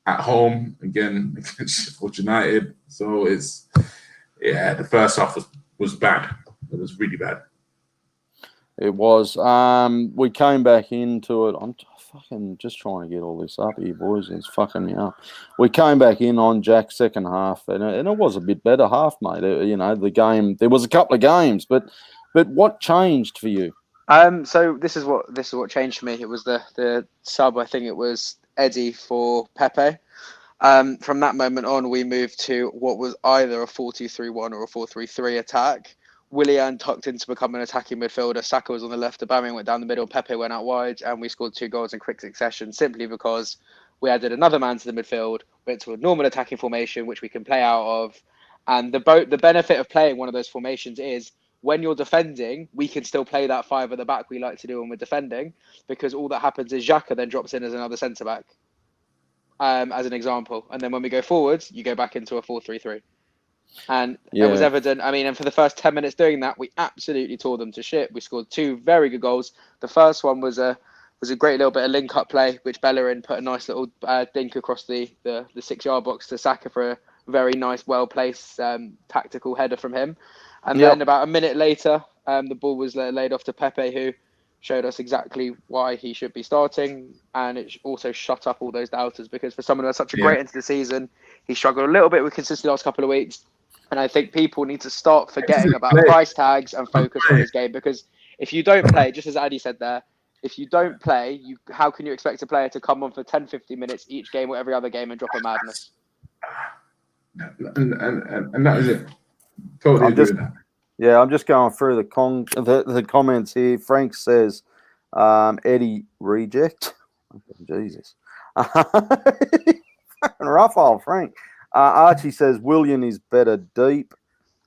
at home again against Sheffield United. So the first half was bad. It was really bad. It was. We came back into it. I'm fucking just trying to get all this up here, boys. It's fucking me up. We came back in on Jack's second half, and it was a bit better half, mate. The game. There was a couple of games, but what changed for you? So this is what changed for me. It was the sub. I think it was Eddie for Pepe. From that moment on, we moved to what was either a 4-2-3-1 or a 4-3-3 attack. Willian tucked in to become an attacking midfielder. Saka was on the left. Aubameyang went down the middle. Pepe went out wide, and we scored 2 goals in quick succession simply because we added another man to the midfield, went to a normal attacking formation, which we can play out of. And the benefit of playing one of those formations is when you're defending, we can still play that 5 at the back we like to do when we're defending, because all that happens is Xhaka then drops in as another centre back, as an example. And then when we go forwards, you go back into a 4-3-3. And it was evident. I mean, and for the first 10 minutes doing that, we absolutely tore them to shit. We scored 2 very good goals. The first one was a great little bit of link-up play, which Bellerin put a nice little dink across the 6-yard box to Saka for a very nice, well-placed tactical header from him. And then about a minute later, the ball was laid off to Pepe, who showed us exactly why he should be starting. And it also shut up all those doubters, because for someone who had such a great end to the season, he struggled a little bit with consistency the last couple of weeks. And I think people need to start forgetting about price tags and focus on his game, because if you don't play, just as Addy said there, if you don't play, how can you expect a player to come on for 10, 15 minutes each game or every other game and drop a madness? And that is it. Totally agree with that. Yeah, I'm just going through the comments here. Frank says, Eddie reject. Jesus. Fucking rough old Frank. Archie says Willian is better deep.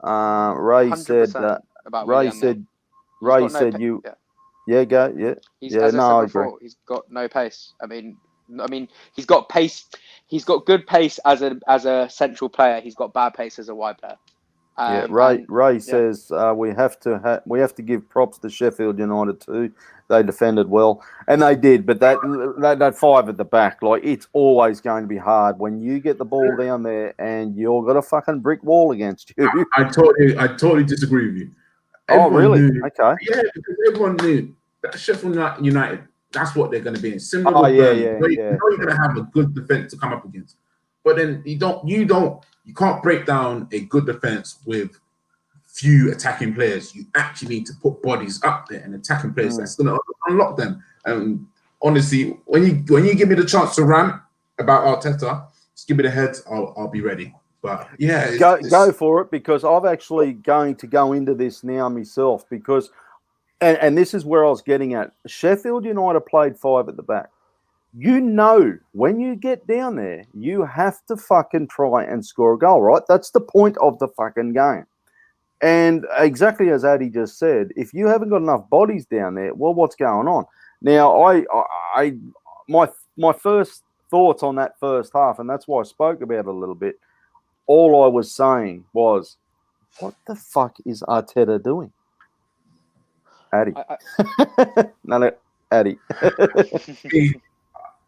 Ray said about Ray Willian, said Ray said you. Yeah, go. Yeah. He's, as I said before, he's got no pace. I mean, he's got pace. He's got good pace as a central player. He's got bad pace as a wide player. Ray says we have to give props to Sheffield United too. They defended well, and they did. But that 5 at the back, like, it's always going to be hard when you get the ball down there and you've got a fucking brick wall against you. I totally disagree with you. Really? Okay. Yeah, because everyone knew that Sheffield United, that's what they're going to be in. Similar with Burnley. You know you're going to have a good defense to come up against, but then you can't break down a good defense with few attacking players. You actually need to put bodies up there and attacking players that's going to unlock them. And honestly, when you give me the chance to rant about Arteta, just give me the heads. I'll be ready. But yeah, go for it, because I've actually going to go into this now myself, because and this is where I was getting at. Sheffield United played 5 at the back. You know, when you get down there, you have to fucking try and score a goal, right? That's the point of the fucking game. And exactly as Addy just said, if you haven't got enough bodies down there, well, what's going on? Now, my first thoughts on that first half, and that's why I spoke about it a little bit, all I was saying was, what the fuck is Arteta doing? Addy. No, Addy.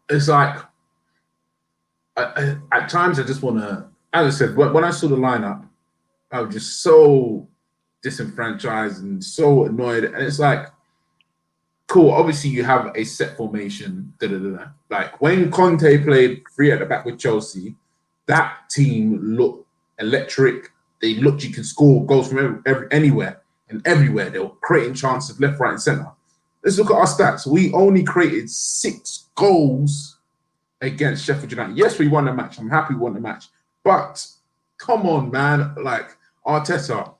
It's like, at times I just want to, as I said, when I saw the lineup, I was just so disenfranchised and so annoyed. And it's like, cool, obviously you have a set formation. Like when Conte played 3 at the back with Chelsea, that team looked electric. They looked, you could score goals from anywhere and everywhere. They were creating chances left, right, and centre. Let's look at our stats. We only created 6 goals against Sheffield United. Yes, we won the match. I'm happy we won the match. But come on, man. Like, Arteta,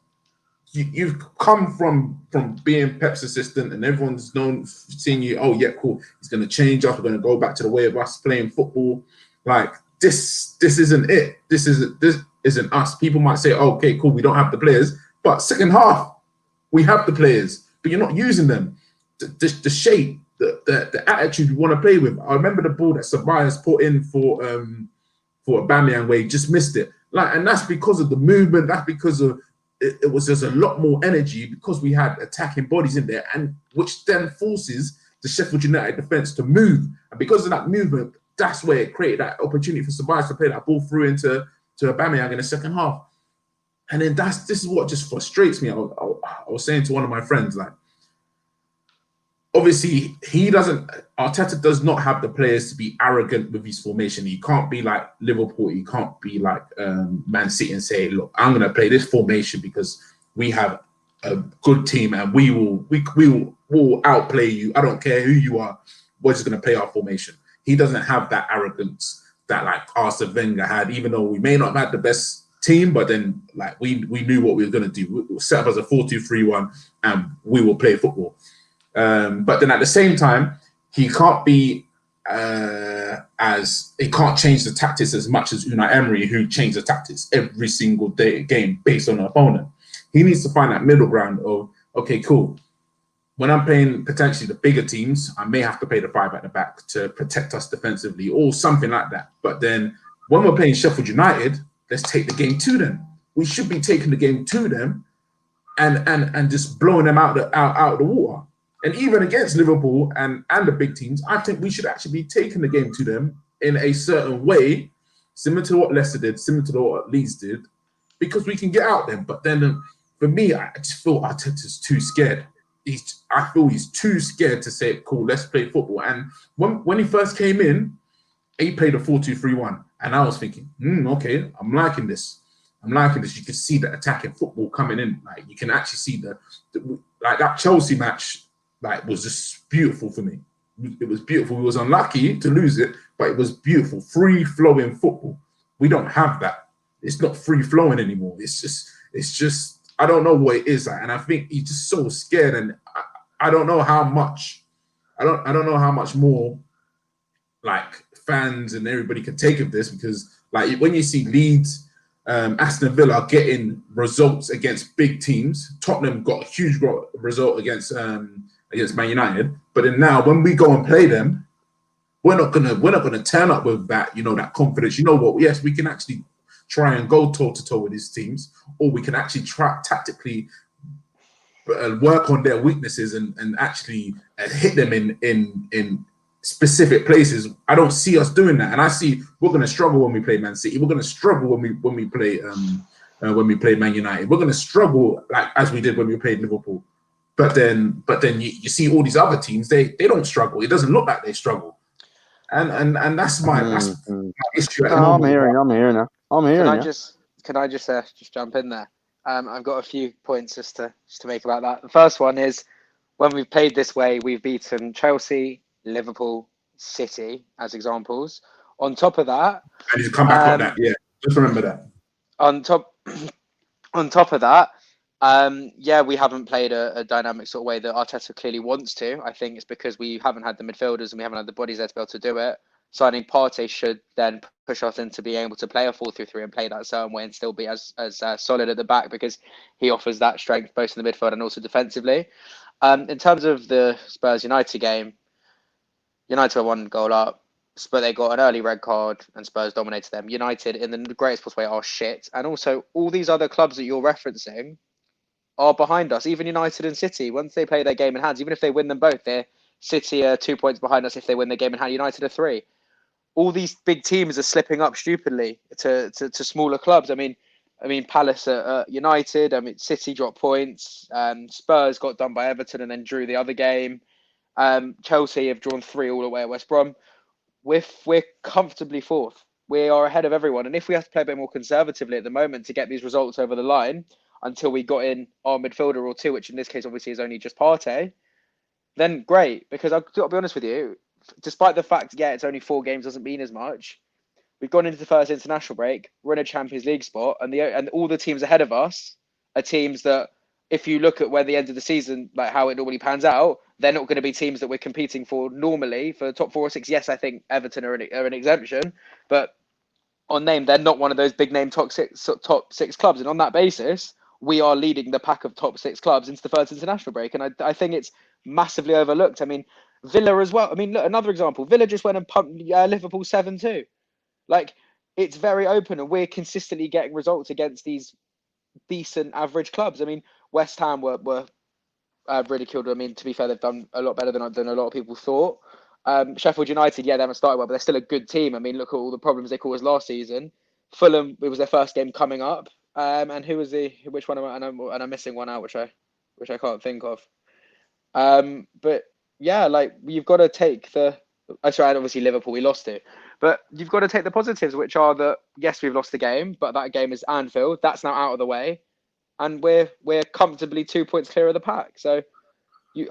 you've come from being Pep's assistant and everyone's seeing you, oh, yeah, cool. He's going to change us. We're going to go back to the way of us playing football. Like, this isn't it. This isn't us. People might say, oh, okay, cool, we don't have the players. But second half, We have the players, but you're not using them. The shape, the attitude you want to play with. I remember the ball that Ceballos put in for Aubameyang where he just missed it. And that's because of the movement. That's because of it was just a lot more energy because we had attacking bodies in there, and which then forces the Sheffield United defense to move. And because of that movement, that's where it created that opportunity for Ceballos to play that ball through into Aubameyang in the second half. And then this is what just frustrates me. I was saying to one of my friends, like, obviously, Arteta does not have the players to be arrogant with his formation. He can't be like Liverpool. He can't be like Man City and say, look, I'm going to play this formation because we have a good team and we will outplay you. I don't care who you are. We're just going to play our formation. He doesn't have that arrogance that like Arsene Wenger had, even though we may not have had the best team, but then like we knew what we were going to do. We'll set up as a 4-2-3-1 and we will play football. But then at the same time, he can't be he can't change the tactics as much as Unai Emery, who changed the tactics every single game based on the opponent. He needs to find that middle ground of, okay, cool. When I'm playing potentially the bigger teams, I may have to play the 5 at the back to protect us defensively or something like that. But then when we're playing Sheffield United, let's take the game to them. We should be taking the game to them and just blowing them out of the water. And even against Liverpool and the big teams, I think we should actually be taking the game to them in a certain way, similar to what Leicester did, similar to what Leeds did, because we can get out them. But then for me, I just feel Arteta's too scared. I feel he's too scared to say, cool, let's play football. And when he first came in, he played a 4-2-3-1. And I was thinking, okay, I'm liking this. You can see the attacking football coming in. Like, you can actually see like that Chelsea match, like, was just beautiful for me. It was beautiful. We was unlucky to lose it, but it was beautiful. Free-flowing football. We don't have that. It's not free-flowing anymore. It's just I don't know what it is like. And I think he's just so scared. And I don't know how much. I don't know how much more like fans and everybody can take of this, because like when you see Leeds, Aston Villa getting results against big teams, Tottenham got a huge result against Man United, but then now when we go and play them, we're not gonna turn up with that, that confidence. You know what? Yes, we can actually try and go toe to toe with these teams, or we can actually try tactically work on their weaknesses and actually hit them in specific places. I don't see us doing that, and I see we're going to struggle when we play Man City. We're going to struggle when we play Man United. We're going to struggle like as we did when we played Liverpool. But then you see all these other teams. They don't struggle. It doesn't look like they struggle, and that's my issue. I'm hearing you. Can I just jump in there? I've got a few points just to make about that. The first one is, when we've played this way, we've beaten Chelsea, Liverpool, City as examples. On top of that, and you come back on that, yeah. Just remember that. On top of that, we haven't played a dynamic sort of way that Arteta clearly wants to. I think it's because we haven't had the midfielders and we haven't had the bodies there to be able to do it. Signing Partey should then push us into being able to play a 4-3-3 and play that certain way and still be as solid at the back, because he offers that strength both in the midfield and also defensively. In terms of the Spurs United game, United were 1 goal up, but they got an early red card and Spurs dominated them. United, in the greatest possible way, are shit. And also, all these other clubs that you're referencing are behind us. Even United and City, once they play their game in hand, even if they win them both, City are 2 points behind us if they win their game in hand. United are 3. All these big teams are slipping up stupidly to smaller clubs. I mean, Palace at United. City dropped points. Spurs got done by Everton and then drew the other game. Chelsea have drawn 3 all the way at West Brom. We're comfortably 4th. We are ahead of everyone. And if we have to play a bit more conservatively at the moment to get these results over the line until we got in our midfielder or 2, which in this case obviously is only just Partey, then great. Because I've got to be honest with you, despite the fact, it's only 4 games doesn't mean as much. We've gone into the first international break. We're in a Champions League spot, and all the teams ahead of us are teams that, if you look at where the end of the season, like how it normally pans out, they're not going to be teams that we're competing for normally for the top 4 or 6. Yes, I think Everton are an exemption, but on name, they're not one of those big name top six clubs. And on that basis, we are leading the pack of top 6 clubs into the first international break. And I think it's massively overlooked. I mean, Villa as well. I mean, look, another example. Villa just went and pumped Liverpool 7-2. Like, it's very open, and we're consistently getting results against these decent average clubs. I mean, West Ham were ridiculed. I mean, to be fair, they've done a lot better than a lot of people thought. Sheffield United, yeah, they haven't started well, but they're still a good team. I mean, look at all the problems they caused last season. Fulham, it was their first game coming up. And which one am I? And I'm missing one out, which I can't think of. But yeah, like, you've got to take the. Sorry, obviously Liverpool, we lost it, but you've got to take the positives, which are that yes, we've lost the game, but that game is Anfield. That's now out of the way, and we're comfortably 2 points clear of the pack. So,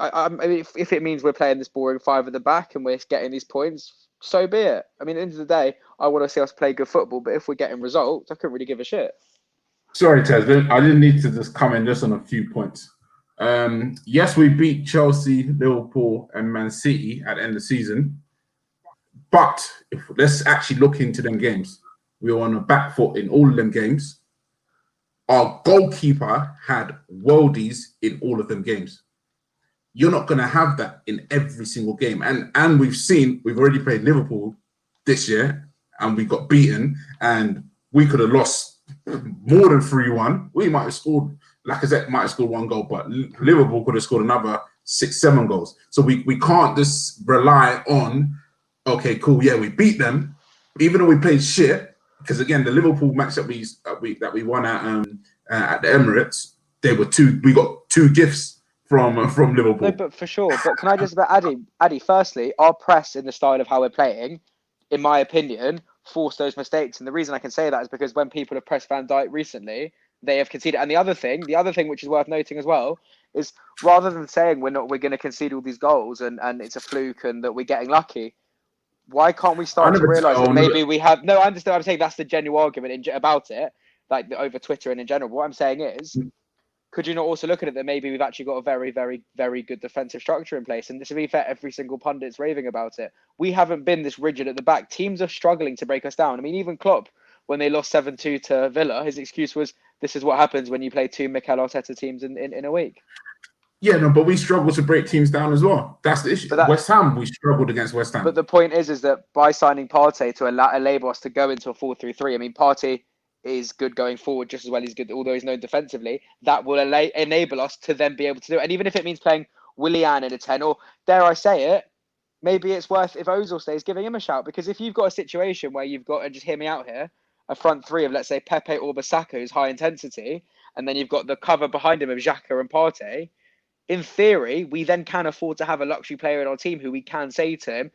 I mean, if it means we're playing this boring 5 at the back and we're getting these points, so be it. I mean, at the end of the day, I want to see us play good football, but if we're getting results, I couldn't really give a shit. Sorry, Ted. I didn't need to just come in just on a few points. Yes, we beat Chelsea, Liverpool, and Man City at the end of the season. But let's actually look into them games. We were on a back foot in all of them games. Our goalkeeper had worldies in all of them games. You're not going to have that in every single game. And we've already played Liverpool this year, and we got beaten, and we could have lost more than 3-1. We might have scored, Lacazette might have scored 1 goal, but Liverpool could have scored another 6-7 goals. So we can't just rely on, okay, cool, yeah, we beat them, even though we played shit. Because again, the Liverpool match that we won at the Emirates, we got 2 gifts from Liverpool. No, but for sure. But can I just about Addy? Firstly, our press in the style of how we're playing, in my opinion, forced those mistakes. And the reason I can say that is because when people have pressed Van Dijk recently, they have conceded. And the other thing which is worth noting as well, is rather than saying we're going to concede all these goals and it's a fluke and that we're getting lucky, why can't we start to realise that maybe we have? No, I understand. I'm saying that's the genuine argument about it, like over Twitter and in general. But what I'm saying is, could you not also look at it that maybe we've actually got a very, very, very good defensive structure in place? And to be fair, every single pundit's raving about it. We haven't been this rigid at the back. Teams are struggling to break us down. I mean, even Klopp, when they lost 7-2 to Villa, his excuse was, this is what happens when you play 2 Mikel Arteta teams in a week. Yeah, no, but we struggle to break teams down as well. That's the issue. West Ham, we struggled against West Ham. But the point is that by signing Partey to enable us to go into a 4-3-3, I mean, Partey is good going forward just as well as good, although he's known defensively, that will enable us to then be able to do it. And even if it means playing Willian in a 10, or dare I say it, maybe it's worth, if Ozil stays, giving him a shout. Because if you've got a situation where you've got, and just hear me out here, a front 3 of, let's say, Pepe or Bissaka, who's high intensity, and then you've got the cover behind him of Xhaka and Partey, in theory, we then can afford to have a luxury player in our team who we can say to him,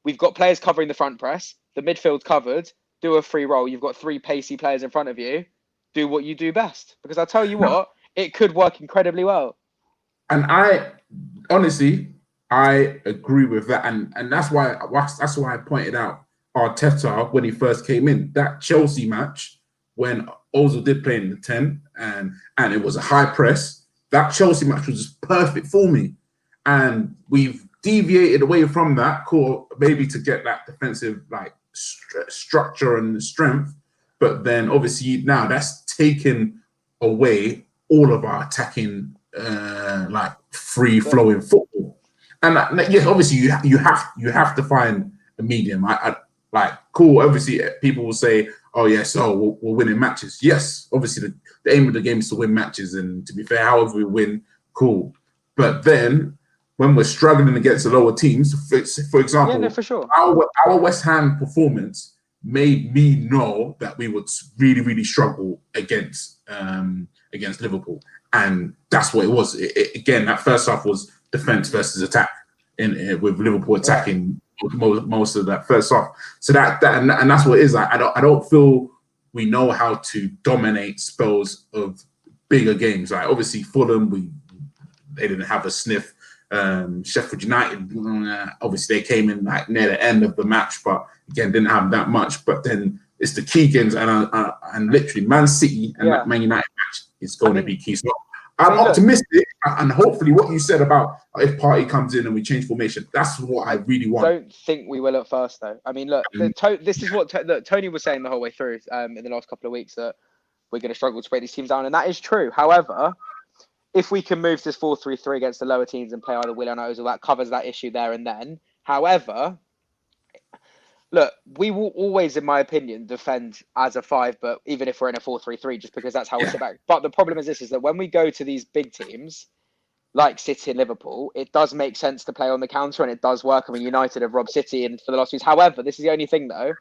we've got players covering the front press, the midfield's covered, do a free roll. You've got 3 pacey players in front of you. Do what you do best. Because I'll tell you what, it could work incredibly well. And I agree with that. And that's why I pointed out Arteta when he first came in. That Chelsea match, when Ozil did play in the 10 and it was a high press, that Chelsea match was just perfect for me. And we've deviated away from that, maybe to get that defensive structure and strength. But then obviously now that's taken away all of our attacking, free-flowing football. And yes, obviously you have to find a medium. Obviously, people will say, "Oh yes, we're winning matches." Yes, obviously the aim of the game is to win matches, and to be fair, however we win, cool. But then when we're struggling against the lower teams, for example, yeah, no, for sure, our West Ham performance made me know that we would really, really struggle against Liverpool, and that's what it was. Again, that first half was defense versus attack, with Liverpool attacking most of that first half. So that and that's what it is. I don't feel we know how to dominate spells of bigger games. Like obviously Fulham, they didn't have a sniff. Sheffield United, obviously they came in near the end of the match, but again didn't have that much. But then it's the key games, and literally Man City and that Man United match is going to be key. So I'm optimistic, and hopefully what you said about if Partey comes in and we change formation, that's what I really want. I don't think we will at first, though. I mean, look, this is what Tony was saying the whole way through in the last couple of weeks, that we're going to struggle to break these teams down. And that is true. However, if we can move this 4-3-3 against the lower teams and play either Willian or Ozil, that covers that issue there and then. However, look, we will always, in my opinion, defend as a 5, but even if we're in a 4-3-3, just because that's how we sit back. But the problem is this, is that when we go to these big teams, like City and Liverpool, it does make sense to play on the counter and it does work. I mean, United have robbed City and for the last few years. However, this is the only thing though.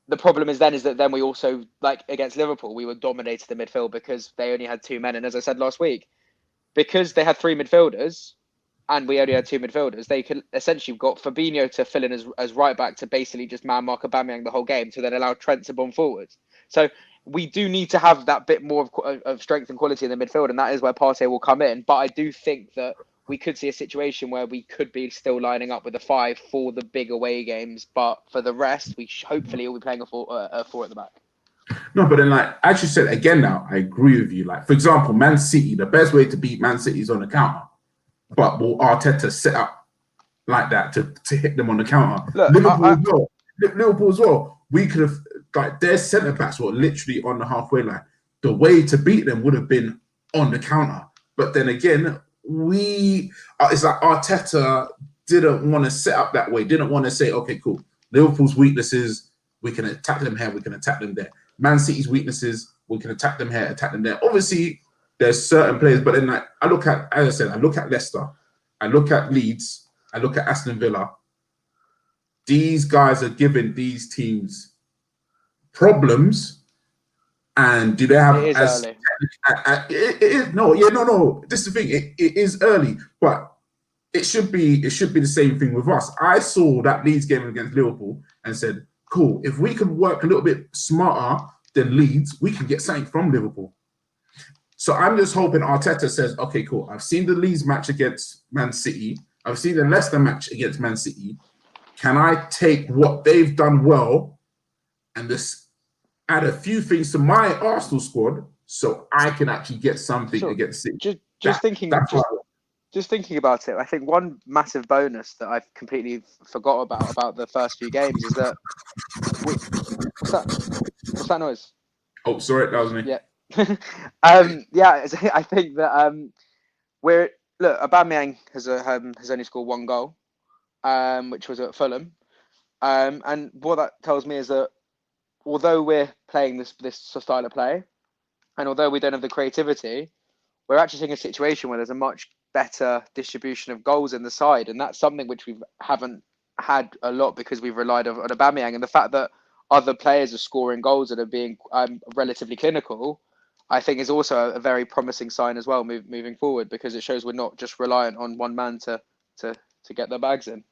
The problem is that then we also, like against Liverpool, we were dominated the midfield because they only had 2 men. And as I said last week, because they had 3 midfielders and we only had 2 midfielders, they could essentially got Fabinho to fill in as right back to basically just man mark Aubameyang the whole game to then allow Trent to bomb forward. So we do need to have that bit more of strength and quality in the midfield, and that is where Partey will come in. But I do think that we could see a situation where we could be still lining up with a 5 for the big away games, but for the rest, we hopefully will be playing a 4 at the back. No, but then, like, as you said, again now, I agree with you. Like, for example, Man City, the best way to beat Man City is on the counter. But will Arteta set up like that to hit them on the counter? Look, Liverpool as well. We could have, like, their centre-backs were literally on the halfway line. The way to beat them would have been on the counter. But then again, it's like Arteta didn't want to set up that way, didn't want to say, okay, cool, Liverpool's weaknesses, we can attack them here, we can attack them there. Man City's weaknesses, we can attack them here, attack them there. Obviously, there's certain players, but then like, I look at Leicester, I look at Leeds, I look at Aston Villa. These guys are giving these teams problems, and do they have it is early. No. This is the thing. It is early, but it should be the same thing with us. I saw that Leeds game against Liverpool and said, cool, if we can work a little bit smarter than Leeds, we can get something from Liverpool. So I'm just hoping Arteta says, okay, cool, I've seen the Leeds match against Man City. I've seen the Leicester match against Man City. Can I take what they've done well and just add a few things to my Arsenal squad so I can actually get something against City? Just thinking about it, I think one massive bonus that I've completely forgot about the first few games is that what's that noise? Oh, sorry, that was me. Yeah. I think that Aubameyang has only scored 1 goal, which was at Fulham, and what that tells me is that although we're playing this style of play, and although we don't have the creativity, we're actually seeing a situation where there's a much better distribution of goals in the side, and that's something which we haven't had a lot because we've relied on Aubameyang, and the fact that other players are scoring goals that are being relatively clinical, I think is also a very promising sign as well moving forward, because it shows we're not just reliant on one man to get their bags in.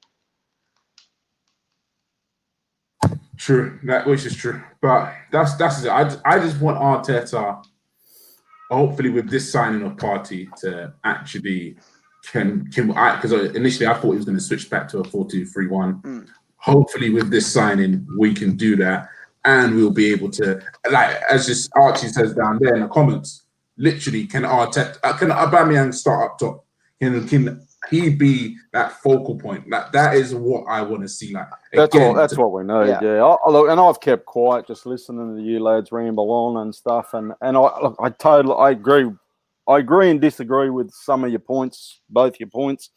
True, which is true, but that's it. I just want Arteta, hopefully with this signing of Partey, to actually because initially I thought he was going to switch back to a 4-2-3-1. Hopefully with this signing we can do that. And we'll be able to, like, as just Archie says down there in the comments, literally, can Aubameyang start up top? Can he be that focal point? That is what I want to see. Like, that's what we need. Yeah. Look, and I've kept quiet, just listening to you lads ramble on and stuff. And I agree. I agree and disagree with some of your points, both your points.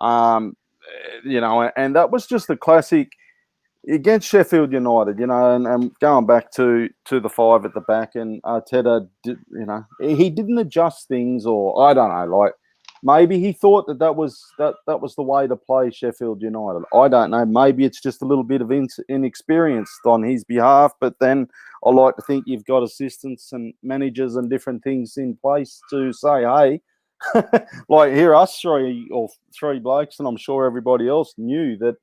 And that was just the classic. Against Sheffield United, and going back to the 5 at the back, and Arteta, he didn't adjust things, or I don't know, like maybe he thought that was the way to play Sheffield United. I don't know. Maybe it's just a little bit of inexperience on his behalf, but then I like to think you've got assistants and managers and different things in place to say, hey, like here us three blokes, and I'm sure everybody else knew that.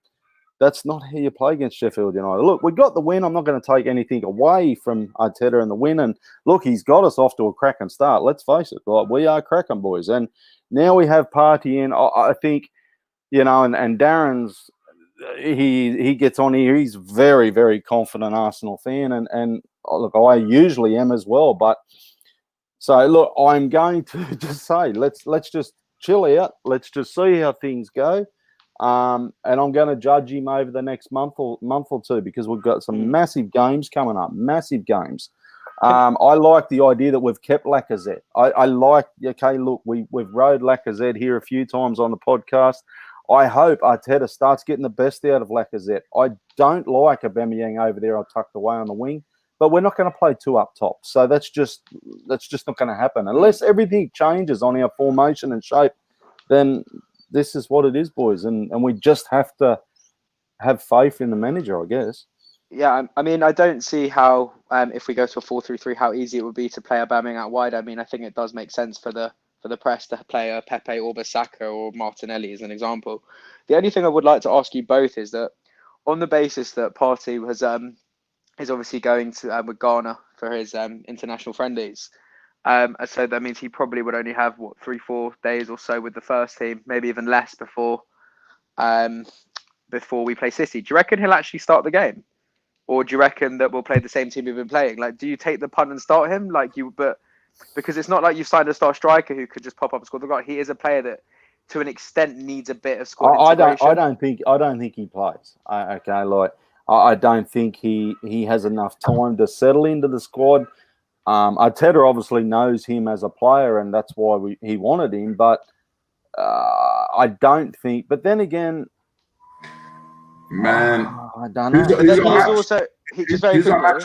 That's not how you play against Sheffield United. Look, we got the win. I'm not going to take anything away from Arteta and the win. And look, he's got us off to a cracking start. Let's face it. Like, we are cracking, boys. And now we have Partey in. I think, and Darren's, he gets on here. He's very, very confident Arsenal fan. And look, I usually am as well. But so, look, I'm going to just say, let's just chill out. Let's just see how things go. And I'm going to judge him over the next month or two, because we've got some massive games coming up, massive games. I like the idea that we've kept Lacazette. I like, okay, look, we've rode Lacazette here a few times on the podcast. I hope Arteta starts getting the best out of Lacazette. I don't like Aubameyang over there tucked away on the wing, but we're not going to play two up top. So that's just not going to happen. Unless everything changes on our formation and shape, then this is what it is, boys. And we just have to have faith in the manager, I guess. Yeah, I mean, I don't see how, if we go to a 4-3-3, how easy it would be to play Aubameyang out wide. I mean, I think it does make sense for the press to play a Pepe or Bissaka or Martinelli as an example. The only thing I would like to ask you both is that, on the basis that Partey is obviously going to with Ghana for his international friendlies, so that means he probably would only have 3-4 days or so with the first team, maybe even less before we play City. Do you reckon he'll actually start the game? Or do you reckon that we'll play the same team we've been playing? Like, do you take the punt and start him? But because it's not like you've signed a star striker who could just pop up and score the goal. He is a player that, to an extent, needs a bit of squad integration. I don't think he plays. I don't think he has enough time to settle into the squad. Arteta obviously knows him as a player, and that's why he wanted him. But I don't think. But then again. Man, I don't know. But then he's also just very quickly.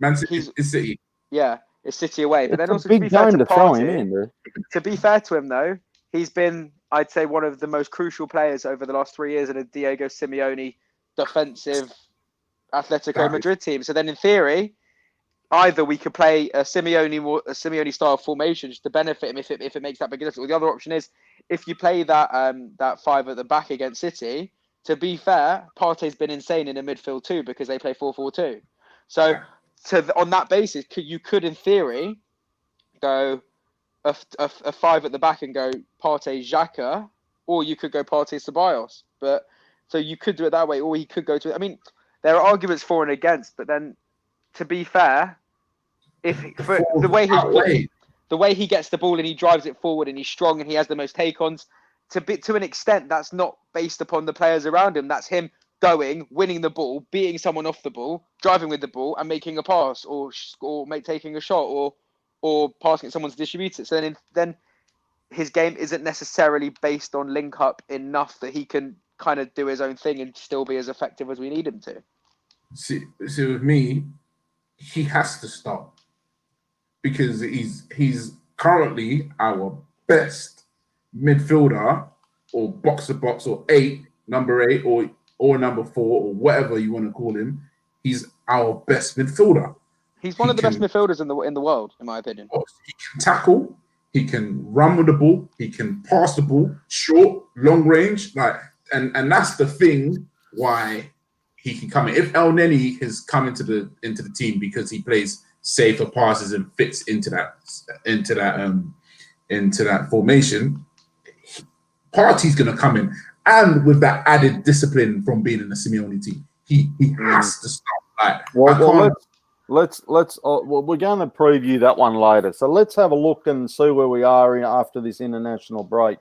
Man City is City. Yeah, it's City away. But then also to be fair to Partey, to be fair to him though, he's been, I'd say, one of the most crucial players over the last 3 years in a Diego Simeone defensive Atletico Madrid team. So then, in theory, either we could play a Simeone style formation just to benefit him if it makes that big difference. Or the other option is if you play that five at the back against City. To be fair, Partey's been insane in the midfield too because they play 4-4-2. So, on that basis, you could, in theory, go a five at the back and go Partey, Xhaka, or you could go Partey, Ceballos. But so you could do it that way, or he could go to. I mean, there are arguments for and against, but then, to be fair, the way he gets the ball and he drives it forward and he's strong and he has the most take-ons. To an extent, that's not based upon the players around him. That's him going, winning the ball, beating someone off the ball, driving with the ball, and making a pass or taking a shot or passing it someone to distribute it. So then his game isn't necessarily based on link up enough that he can kind of do his own thing and still be as effective as we need him to. See, with me, he has to start because he's currently our best midfielder or box to box or number 8 or number 4 or whatever you want to call him. He's our best midfielder. He's one of the best midfielders in the world, in my opinion. He can tackle, he can run with the ball, he can pass the ball, short, long range, and that's the thing why he can come in. If El Neni has come into the team because he plays safer passes and fits into that formation, Partey's going to come in, and with that added discipline from being in the Simeone team, he has to start. We're going to preview that one later. So let's have a look and see where we are after this international break,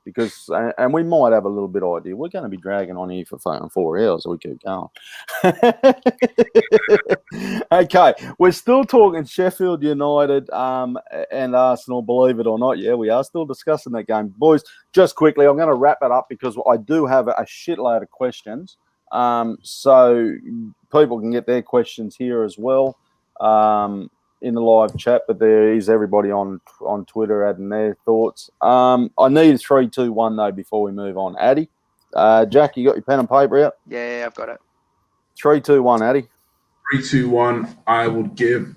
because and we might have a little bit of idea. We're going to be dragging on here for 4 hours. So we keep going. Okay, we're still talking Sheffield United and Arsenal. Believe it or not, yeah, we are still discussing that game, boys. Just quickly, I'm going to wrap it up because I do have a shitload of questions. So people can get their questions here as well in the live chat, but there is everybody on Twitter adding their thoughts. I need 3, 2, 1 though before we move on. Addy, Jack, you got your pen and paper out? Yeah, I've got it. 3, 2, 1, Addy. 3, 2, 1. I would give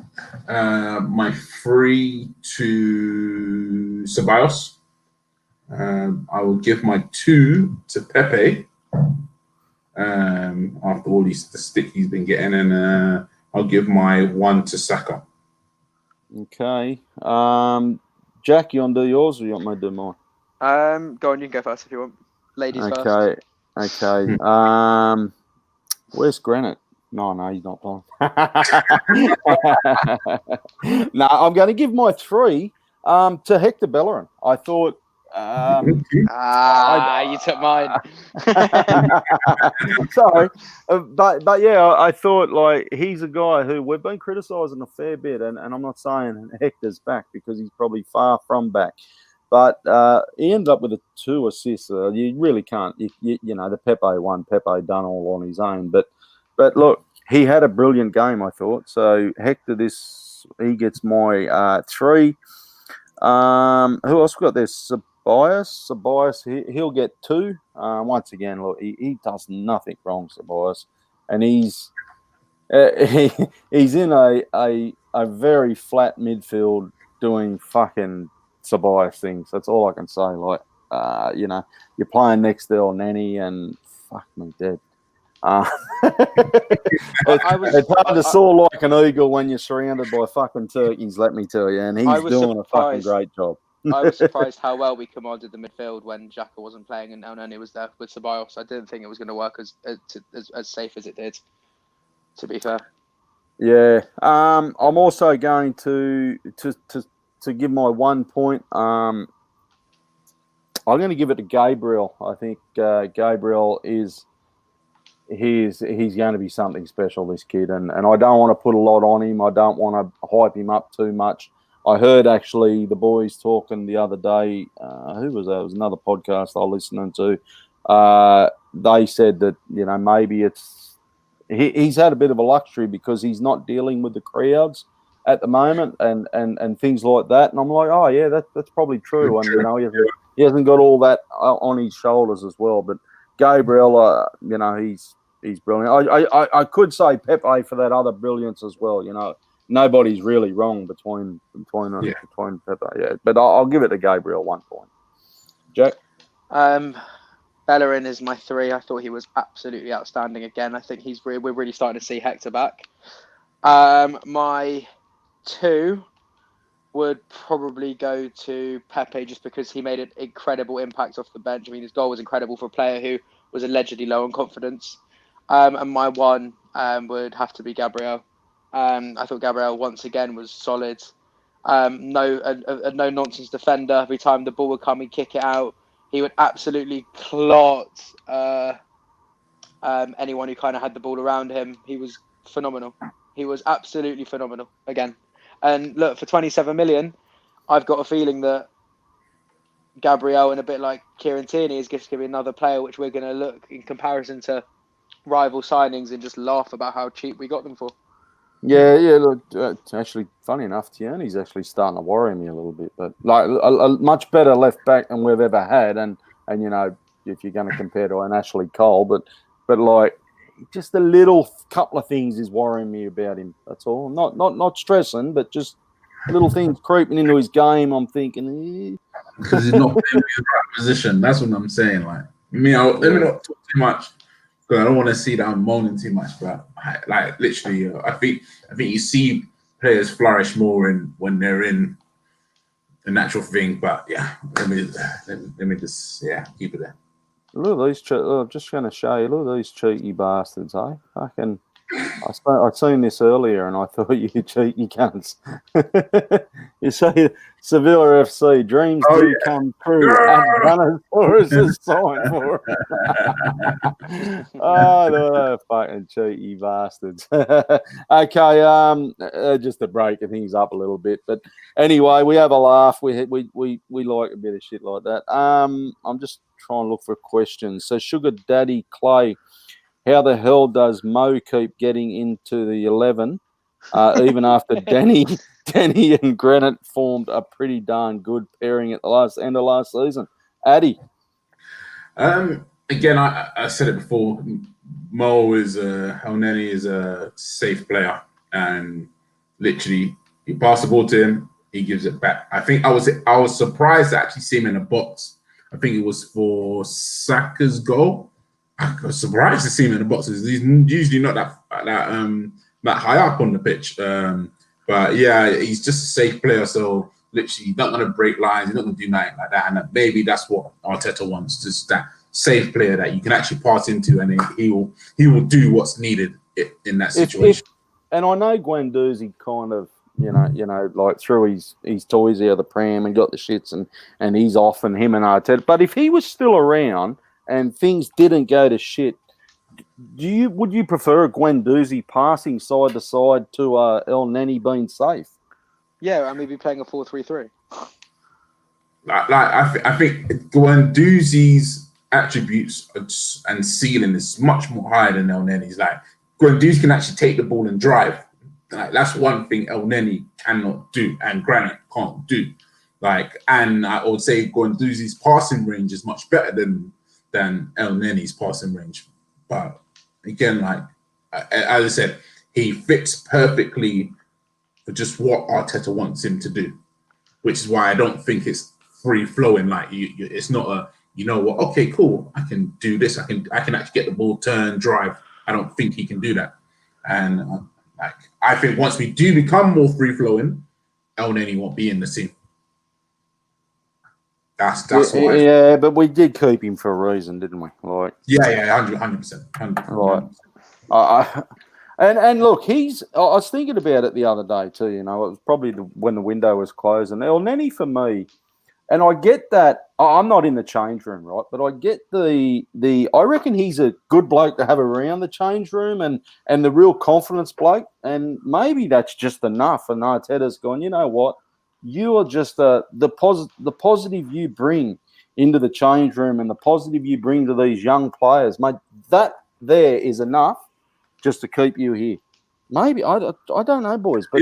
my 3 to Ceballos. I will give my 2 to Pepe. After all the stick he's been getting, and I'll give my 1 to Saka. Okay. Jack, you want to do yours or you want me to do mine? Go on, you can go first if you want. Ladies first. Okay. Where's Granite? No, he's not playing. No, I'm going to give my 3 to Hector Bellerin. I thought You took mine. Sorry, but yeah, I thought like he's a guy who we've been criticising a fair bit, and I'm not saying Hector's back because he's probably far from back, but he ended up with 2 assists. You really can't, you know, the Pepe one, Pepe done all on his own, but look, he had a brilliant game, I thought. So Hector, he gets my 3. Who else we got there? Sabias, he'll get 2. Once again, look, he does nothing wrong, Sabias, and he's in a very flat midfield doing fucking Sabias things. That's all I can say. Like, you know, you're playing next to El Neni, and fuck me dead. It's hard to soar like an eagle when you're surrounded by fucking turkeys, let me tell you, and he's doing a fucking great job. I was surprised how well we commanded the midfield when Xhaka wasn't playing and El Neni was there with Ceballos. I didn't think it was going to work as safe as it did, to be fair. Yeah. I'm also going to give my 1 point. I'm going to give it to Gabriel. I think Gabriel is he's going to be something special, this kid, and I don't want to put a lot on him. I don't want to hype him up too much. I heard actually the boys talking the other day. Who was that? It was another podcast I was listening to. They said that, you know, maybe he's had a bit of a luxury because he's not dealing with the crowds at the moment and things like that. And I'm like, oh yeah, that's probably true. And you know, he hasn't got all that on his shoulders as well. But Gabriel, you know, he's brilliant. I could say Pepe for that other brilliance as well. You know, nobody's really wrong between Pepe. Yeah, but I'll give it to Gabriel 1 point. Jack. Bellerin is my 3. I thought he was absolutely outstanding again. I think we're really starting to see Hector back. My 2 would probably go to Pepe just because he made an incredible impact off the bench. I mean, his goal was incredible for a player who was allegedly low on confidence. And my 1 would have to be Gabriel. I thought Gabriel once again was solid. No nonsense defender. Every time the ball would come, he'd kick it out. He would absolutely clot anyone who kind of had the ball around him. He was phenomenal. He was absolutely phenomenal again. And look, for 27 million, I've got a feeling that Gabriel, and a bit like Kieran Tierney, is just going to be another player which we're going to look in comparison to rival signings and just laugh about how cheap we got them for. Yeah. Look, it's actually funny enough, Tierney's actually starting to worry me a little bit. But like a much better left back than we've ever had, and you know, if you're going to compare to an Ashley Cole, but like just a little couple of things is worrying me about him. That's all. Not stressing, but just little things creeping into his game. I'm thinking because he's not playing in the right position. That's what I'm saying. Like, let me not talk too much. Because I don't want to see that I'm moaning too much, but like literally, I think you see players flourish more when they're in the natural thing. But yeah, let me just keep it there. Look at these. I'm just going to show you. Look at these cheeky bastards, eh? Fucking. I'd seen this earlier, and I thought you cheeky cunts. You say Sevilla FC dreams do come true. As Gunners is signed for it. Oh, no, fucking cheeky bastards. Okay, just to break things up a little bit, but anyway, we have a laugh. We like a bit of shit like that. I'm just trying to look for questions. So, Sugar Daddy Clay. How the hell does Mo keep getting into the 11, even after Danny and Granite formed a pretty darn good pairing at the end of last season? Addy. Again, I said it before. Mo El Neni is a safe player, and literally, you pass the ball to him, he gives it back. I think I was surprised to actually see him in a box. I think it was for Saka's goal. I was surprised to see him in the boxes. He's usually not that high up on the pitch. But yeah, he's just a safe player. So literally, he's not going to break lines. He's not going to do nothing like that. And maybe that's what Arteta wants: just that safe player that you can actually pass into, and he will do what's needed in that situation. And I know Guendouzi kind of like threw his toys out of the pram and got the shits and he's off and him and Arteta. But if he was still around and things didn't go to shit, would you prefer a Guendouzi passing side to side to El Neni being safe? Yeah, and we'd be playing a 4-3-3. I think Guendouzi's attributes and ceiling is much more higher than El Neni's. Like Guendouzi can actually take the ball and drive. Like that's one thing El Neni cannot do, and Granit can't do. Like, and I would say Guendouzi's passing range is much better than El Neni's passing range. But again, like as I said, he fits perfectly for just what Arteta wants him to do, which is why I don't think it's free flowing. Like it's not a okay, cool, I can do this. I can actually get the ball, turn, drive. I don't think he can do that, and like I think once we do become more free flowing, El Neni won't be in the team. That's what yeah, but we did keep him for a reason, didn't we? Like 100%. Right. And look, I was thinking about it the other day too. It was probably when the window was closed, and El Neni for me. And I get that I'm not in the change room, right? But I get the I reckon he's a good bloke to have around the change room and the real confidence bloke. And maybe that's just enough. And Arteta's gone, you know what? You are just the positive you bring into the change room and the positive you bring to these young players, mate. That there is enough just to keep you here. Maybe I don't know, boys. But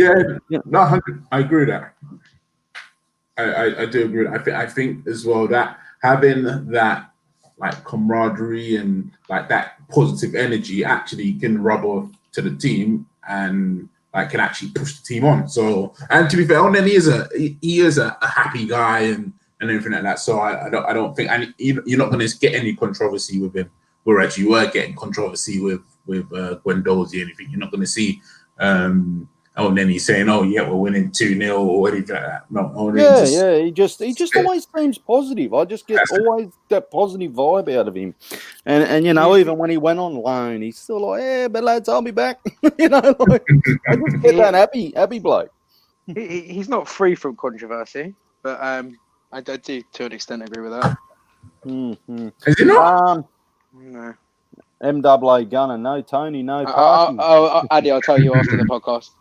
no, I agree with that. I do agree. I think as well that having that like camaraderie and like that positive energy actually can rub off to the team and like can actually push the team on. So, and to be fair, he is a happy guy and everything like that. So I don't think, and you're not going to get any controversy with him. Whereas you were getting controversy with Guendouzi and anything. You're not going to see. And then he's saying, "Oh yeah, we're winning 2-0 or anything like that." No, he just always seems positive. I just get always that positive vibe out of him, and even when he went on loan, he's still like, "Yeah, but lads, I'll be back." I just get that happy bloke. He's not free from controversy, but I do to an extent agree with that. Mm-hmm. Is he not? No. MAA Gunner, no Tony, no parking. Andy, I'll tell you after the podcast.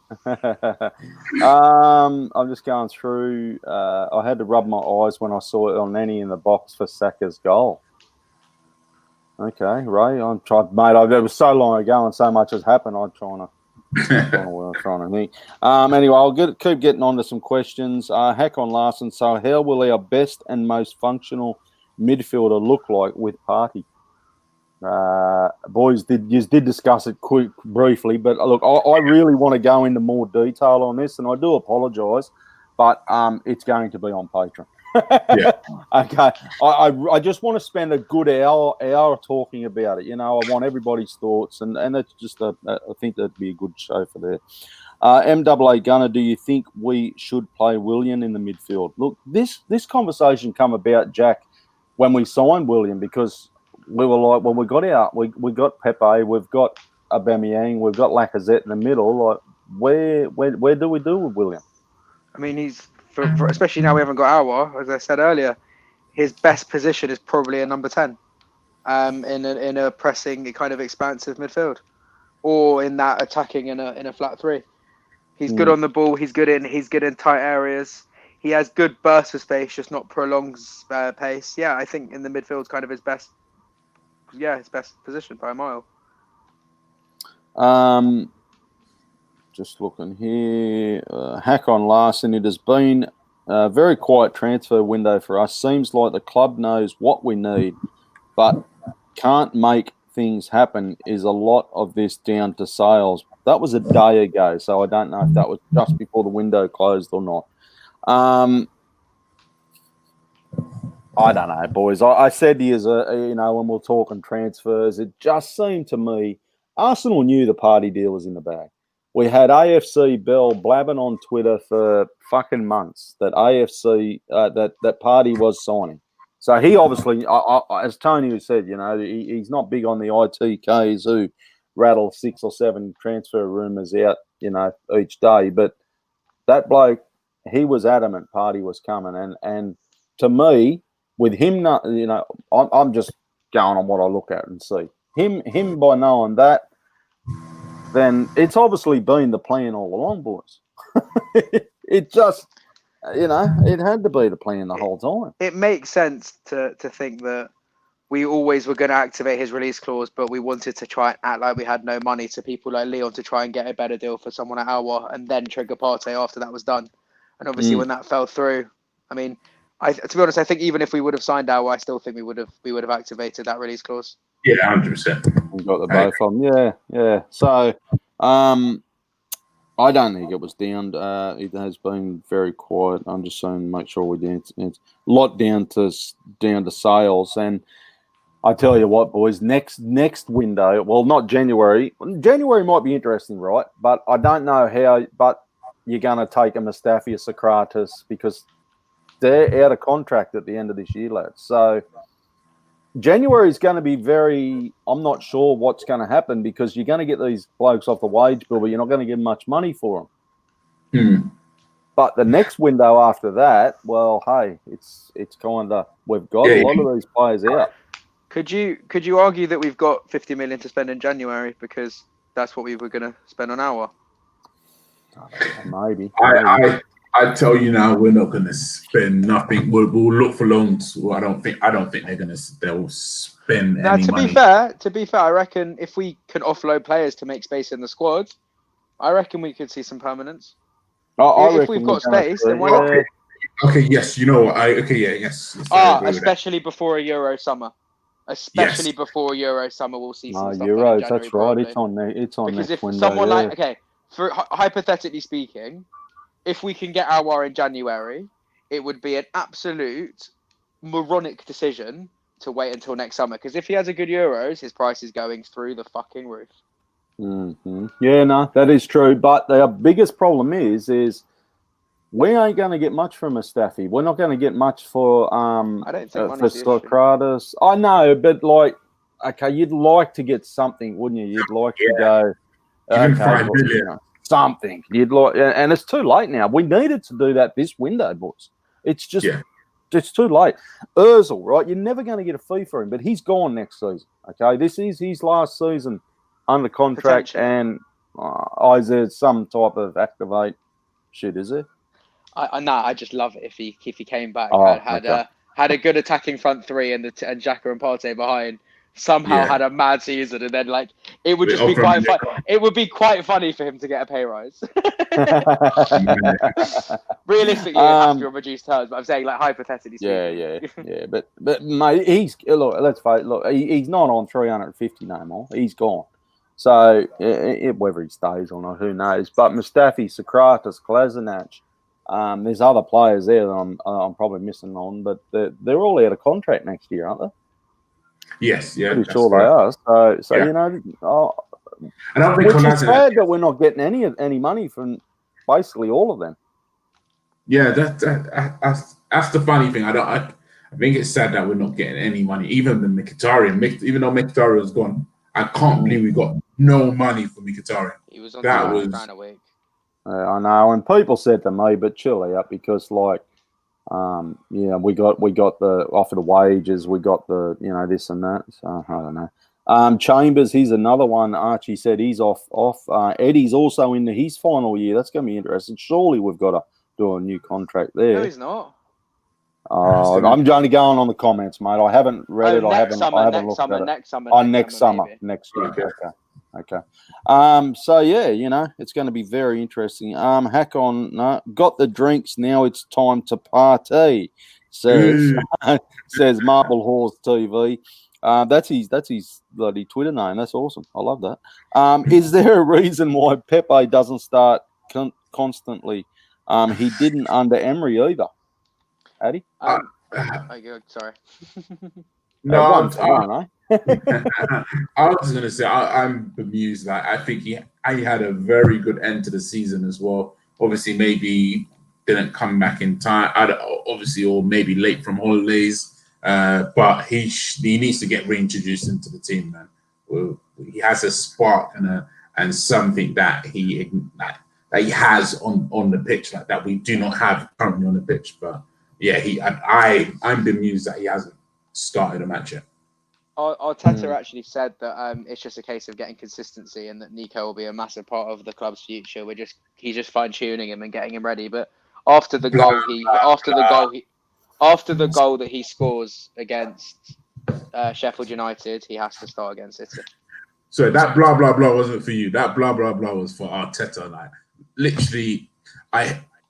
I'm just going through. I had to rub my eyes when I saw El Neni in the box for Saka's goal. Okay, Ray, I'm trying, mate. It was so long ago and so much has happened. I'm trying to think. Anyway, I'll keep getting on to some questions. Hack on Larson. So, how will our best and most functional midfielder look like with Partey? Boys did discuss it briefly, but look, I really want to go into more detail on this, and I do apologise, but it's going to be on Patreon. Yeah. Okay. I just want to spend a good hour talking about it. I want everybody's thoughts, and it's just I think that'd be a good show for that. MAA Gunner, do you think we should play William in the midfield? Look, this conversation come about, Jack, when we signed William, because we were like, well, we got Pepe, we've got Aubameyang, we've got Lacazette in the middle. Like, where do we do with William? I mean, he's for especially now we haven't got Aouar, as I said earlier. His best position is probably a number 10, in a pressing kind of expansive midfield, or in that attacking in a flat 3. He's good on the ball. He's good in tight areas. He has good burst of space, just not prolonged pace. Yeah, I think in the midfield's kind of his best. Yeah, his best position by a mile. Just looking here. Hack on Larson. It has been a very quiet transfer window for us. Seems like the club knows what we need, but can't make things happen. Is a lot of this down to sales? That was a day ago, so I don't know if that was just before the window closed or not. I don't know, boys. I said to you, when we're talking transfers, it just seemed to me Arsenal knew the Partey deal was in the bag. We had AFC Bell blabbing on Twitter for fucking months that AFC that Partey was signing. So he obviously, as Tony said, he's not big on the ITKs who rattle 6 or 7 transfer rumours out, each day. But that bloke, he was adamant Party was coming. And to me, with him not, I'm just going on what I look at and see. Him by knowing that, then it's obviously been the plan all along, boys. It just, it had to be the plan the whole time. It makes sense to think that we always were going to activate his release clause, but we wanted to try and act like we had no money to people like Leon to try and get a better deal for someone at Alwa and then trigger Partey after that was done. And obviously when that fell through, I mean, to be honest, I think even if we would have signed Alwa, I still think we would have activated that release clause. Yeah, 100%. We got the both of them. Yeah. So, I don't think it was down. It has been very quiet. I'm just saying, make sure we do. It's a lot down to sales. And I tell you what, boys, next window. Well, not January. January might be interesting, right? But I don't know how. But you're going to take a Mustafi, a Socrates, because they're out of contract at the end of this year, lads. So January is going to be very. I'm not sure what's going to happen because you're going to get these blokes off the wage bill, but you're not going to give much money for them. But the next window after that, well, hey, it's kind of we've got a lot of these players out. Could you argue that we've got 50 million to spend in January because that's what we were going to spend on our? Maybe. I tell you now, we're not going to spend nothing. We'll look for loans. Well, I don't think they'll spend any money. To be fair, I reckon if we can offload players to make space in the squad, I reckon we could see some permanence. If we've got space, then why not? Okay, yes, you know what? Yes. Especially before a Euro summer. Before Euro summer, we'll see some stuff. Euros, January, that's probably. right. It's on because next if window. Someone for hypothetically speaking, if we can get our in January, it would be an absolute moronic decision to wait until next summer. Because if he has a good Euros, his price is going through the fucking roof. Mm-hmm. Yeah, no, that is true. But the biggest problem is we ain't going to get much from Mustafi. We're not going to get much for I don't think for Socrates. I know, but okay, you'd like to get something, wouldn't you? You'd like to go. Even 5 million. Something you'd like, and it's too late now. We needed to do that this window, boys. It's just, it's too late. Ozil, right? You're never going to get a fee for him, but he's gone next season. Okay, this is his last season under contract, and is there some type of activate shit? Is there? I just love it if he came back had a good attacking front three and Xhaka and Partey behind. Somehow had a mad season, and then it would just be quite fun. It would be quite funny for him to get a pay rise. Realistically, after reduced terms, but I'm saying hypothetically speaking. Yeah. But mate, let's face it. He's not on 350 no more. He's gone. So whether he stays or not, who knows? But Mustafi, Socrates, Kolasinac, there's other players there that I'm probably missing on, but they're all out of contract next year, aren't they? Yes, yeah. Pretty sure they are. So yeah. I don't think which is sad that we're not getting any money from basically all of them. Yeah, that's the funny thing. I think it's sad that we're not getting any money. Even the Mkhitaryan, even though Mkhitaryan was gone, I can't believe we got no money for Mkhitaryan. He was on £200 a week. I know, and people said to me, but chill out because we got the offer the wages, we got the this and that. So I don't know. Chambers, he's another one. Archie said he's off. Eddie's also into his final year. That's going to be interesting. Surely we've got to do a new contract there. No, he's not. I'm only going on the comments, mate. I haven't read it. I haven't looked at it. Next summer. Next year. Okay. So yeah, it's going to be very interesting. Hack on, got the drinks. Now it's time to party. Says Marble Horse TV. That's his bloody Twitter name. That's awesome. I love that. Is there a reason why Pepe doesn't start constantly? He didn't under Emery either. Addy? Sorry. No, I was going to say I'm bemused. I think he had a very good end to the season as well. Obviously, maybe didn't come back in time. Obviously, or maybe late from holidays. But he needs to get reintroduced into the team, man. He has a spark and something that he has on the pitch, like that we do not have currently on the pitch. But yeah, I'm bemused that he hasn't started a match yet. Arteta actually said that it's just a case of getting consistency, and that Nico will be a massive part of the club's future. He's just fine tuning him and getting him ready. But after the goal that he scores against Sheffield United, he has to start against City. So that blah blah blah wasn't for you. That blah blah blah was for Arteta. Like literally,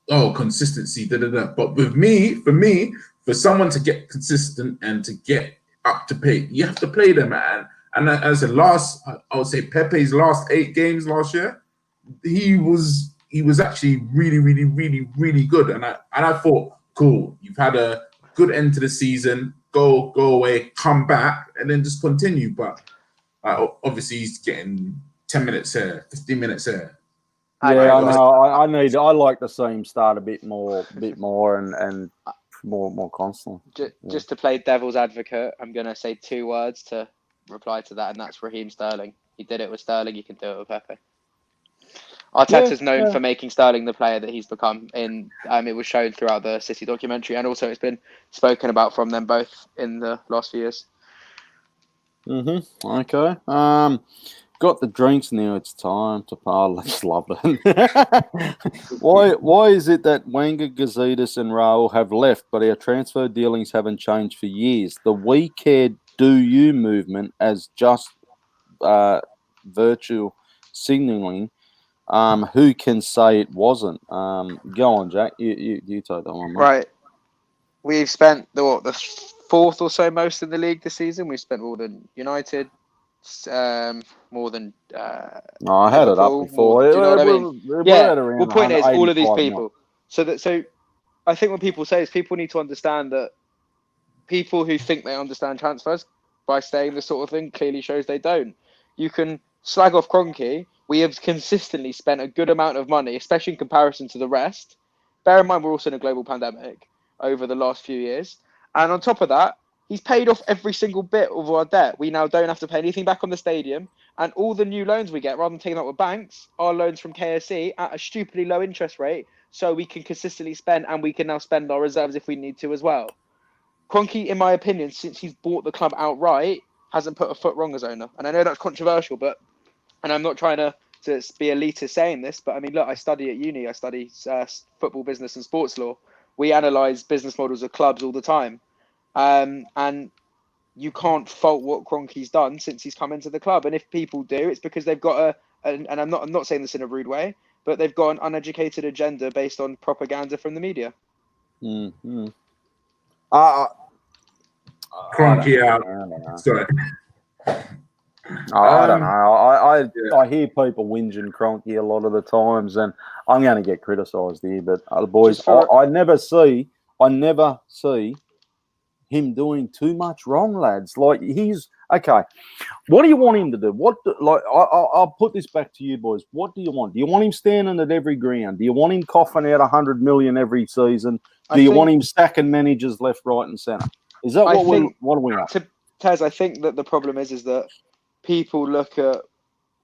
consistency. But for me, for someone to get consistent and to get up to pay, you have to play them, man. And as the I would say Pepe's last 8 games last year, he was actually really, really, really, really good. And I thought, cool, you've had a good end to the season. Go away, come back, and then just continue. But obviously, he's getting 10 minutes here, 15 minutes here. Yeah, I know. I like to see him start a bit more, and more constant. Just to play devil's advocate, I'm going to say 2 words to reply to that, and that's Raheem Sterling. He did it with Sterling. You can do it with Pepe. Arteta's known for making Sterling the player that he's become. It was shown throughout the City documentary, and also it's been spoken about from them both in the last few years. Okay. Got the drinks now. It's time to parley. I just love it. Why is it that Wenger, Gazidis, and Raul have left, but our transfer dealings haven't changed for years? The "We Care, Do You" movement as just virtual signalling. Who can say it wasn't? Go on, Jack. You take that one, mate. Right. We've spent the 4th or so most in the league this season. We've spent more than United. More than I had it up before. Do you know what I mean? Well, point is, all of these people. So I think what people say is people need to understand that people who think they understand transfers by saying this sort of thing clearly shows they don't. You can slag off Kroenke. We have consistently spent a good amount of money, especially in comparison to the rest. Bear in mind, we're also in a global pandemic over the last few years. And on top of that, he's paid off every single bit of our debt. We now don't have to pay anything back on the stadium. And all the new loans we get, rather than taking out with banks, are loans from KSE at a stupidly low interest rate. So we can consistently spend, and we can now spend our reserves if we need to as well. Kroenke, in my opinion, since he's bought the club outright, hasn't put a foot wrong as owner. And I know that's controversial, and I'm not trying to be elitist saying this, but I mean, look, I study at uni. I study football business and sports law. We analyse business models of clubs all the time. And you can't fault what Kroenke's done since he's come into the club. And if people do, it's because they've got and I'm not saying this in a rude way, but they've got an uneducated agenda based on propaganda from the media. Mm-hmm. Kroenke out. Sorry. I don't know. I hear people whinging Kroenke a lot of the times, and I'm going to get criticised here. But the boys, I never see him doing too much wrong, lads. Like, he's okay. What do you want him to do? I'll put this back to you, boys. What do you want? Do you want him standing at every ground? Do you want him coughing out 100 million every season? Do you want him sacking managers left, right, and centre? Is that what we want? Tez, I think that the problem is that people look at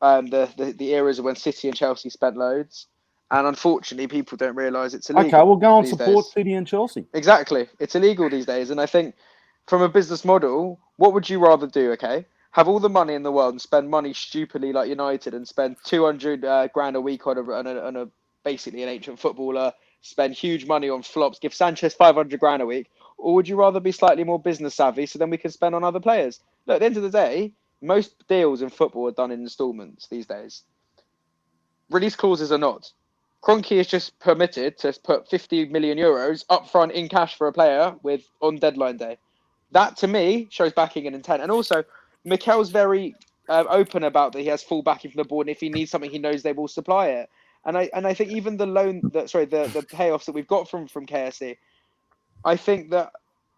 the eras when City and Chelsea spent loads. And unfortunately, people don't realise it's illegal. Okay, we'll go and support City and Chelsea. Exactly. It's illegal these days. And I think from a business model, what would you rather do, okay? Have all the money in the world and spend money stupidly like United and spend 200 grand a week on a basically an ancient footballer, spend huge money on flops, give Sanchez 500 grand a week? Or would you rather be slightly more business savvy so then we can spend on other players? Look, at the end of the day, most deals in football are done in installments these days. Release clauses are not. Kroenke is just permitted to put 50 million euros up front in cash for a player on deadline day. That, to me, shows backing and intent. And also, Mikel's very open about that he has full backing from the board, and if he needs something, he knows they will supply it. And I think even the payoffs that we've got from KSE, I think that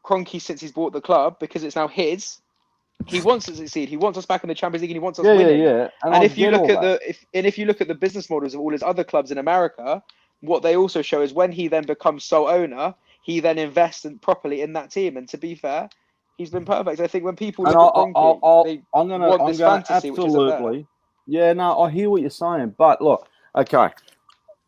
Kroenke, since he's bought the club, because it's now his, he wants to succeed. He wants us back in the Champions League, and he wants us winning. Yeah. And if you look at the business models of all his other clubs in America, what they also show is when he then becomes sole owner, he then invests properly in that team. And to be fair, he's been perfect. I think when people look at Kroenke, they want this fantasy, which isn't there. Yeah, no, I hear what you're saying, but look, okay.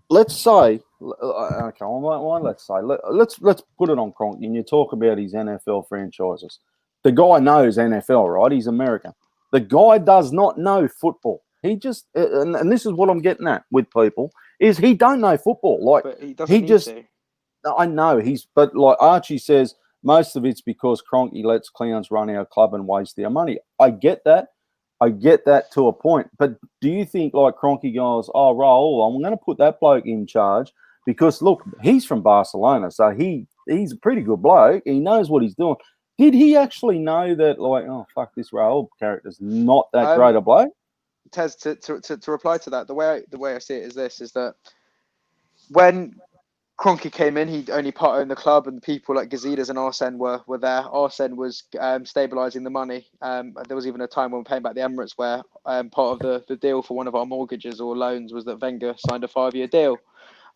let's say, okay, let's say, let's put it on Kroenke, and you talk about his NFL franchises. The guy knows NFL, right? He's American. The guy does not know football. He just, and this is what I'm getting at with people, is he don't know football. Like, But he doesn't he need just, to. I know but like Archie says, most of it's because Kroenke lets clowns run our club and waste their money. I get that. I get that to a point. But do you think like Kroenke goes, oh, Raul, I'm going to put that bloke in charge because, look, he's from Barcelona, so he's a pretty good bloke. He knows what he's doing. Did he actually know that, like, oh, fuck, this Raul character's not that great a bloke? Tez, to reply to that, the way I see it is that when Kroenke came in, he only part owned the club, and people like Gazidis and Arsene were there. Arsene was stabilising the money. There was even a time when we were paying back the Emirates where part of the deal for one of our mortgages or loans was that Wenger signed a 5-year deal.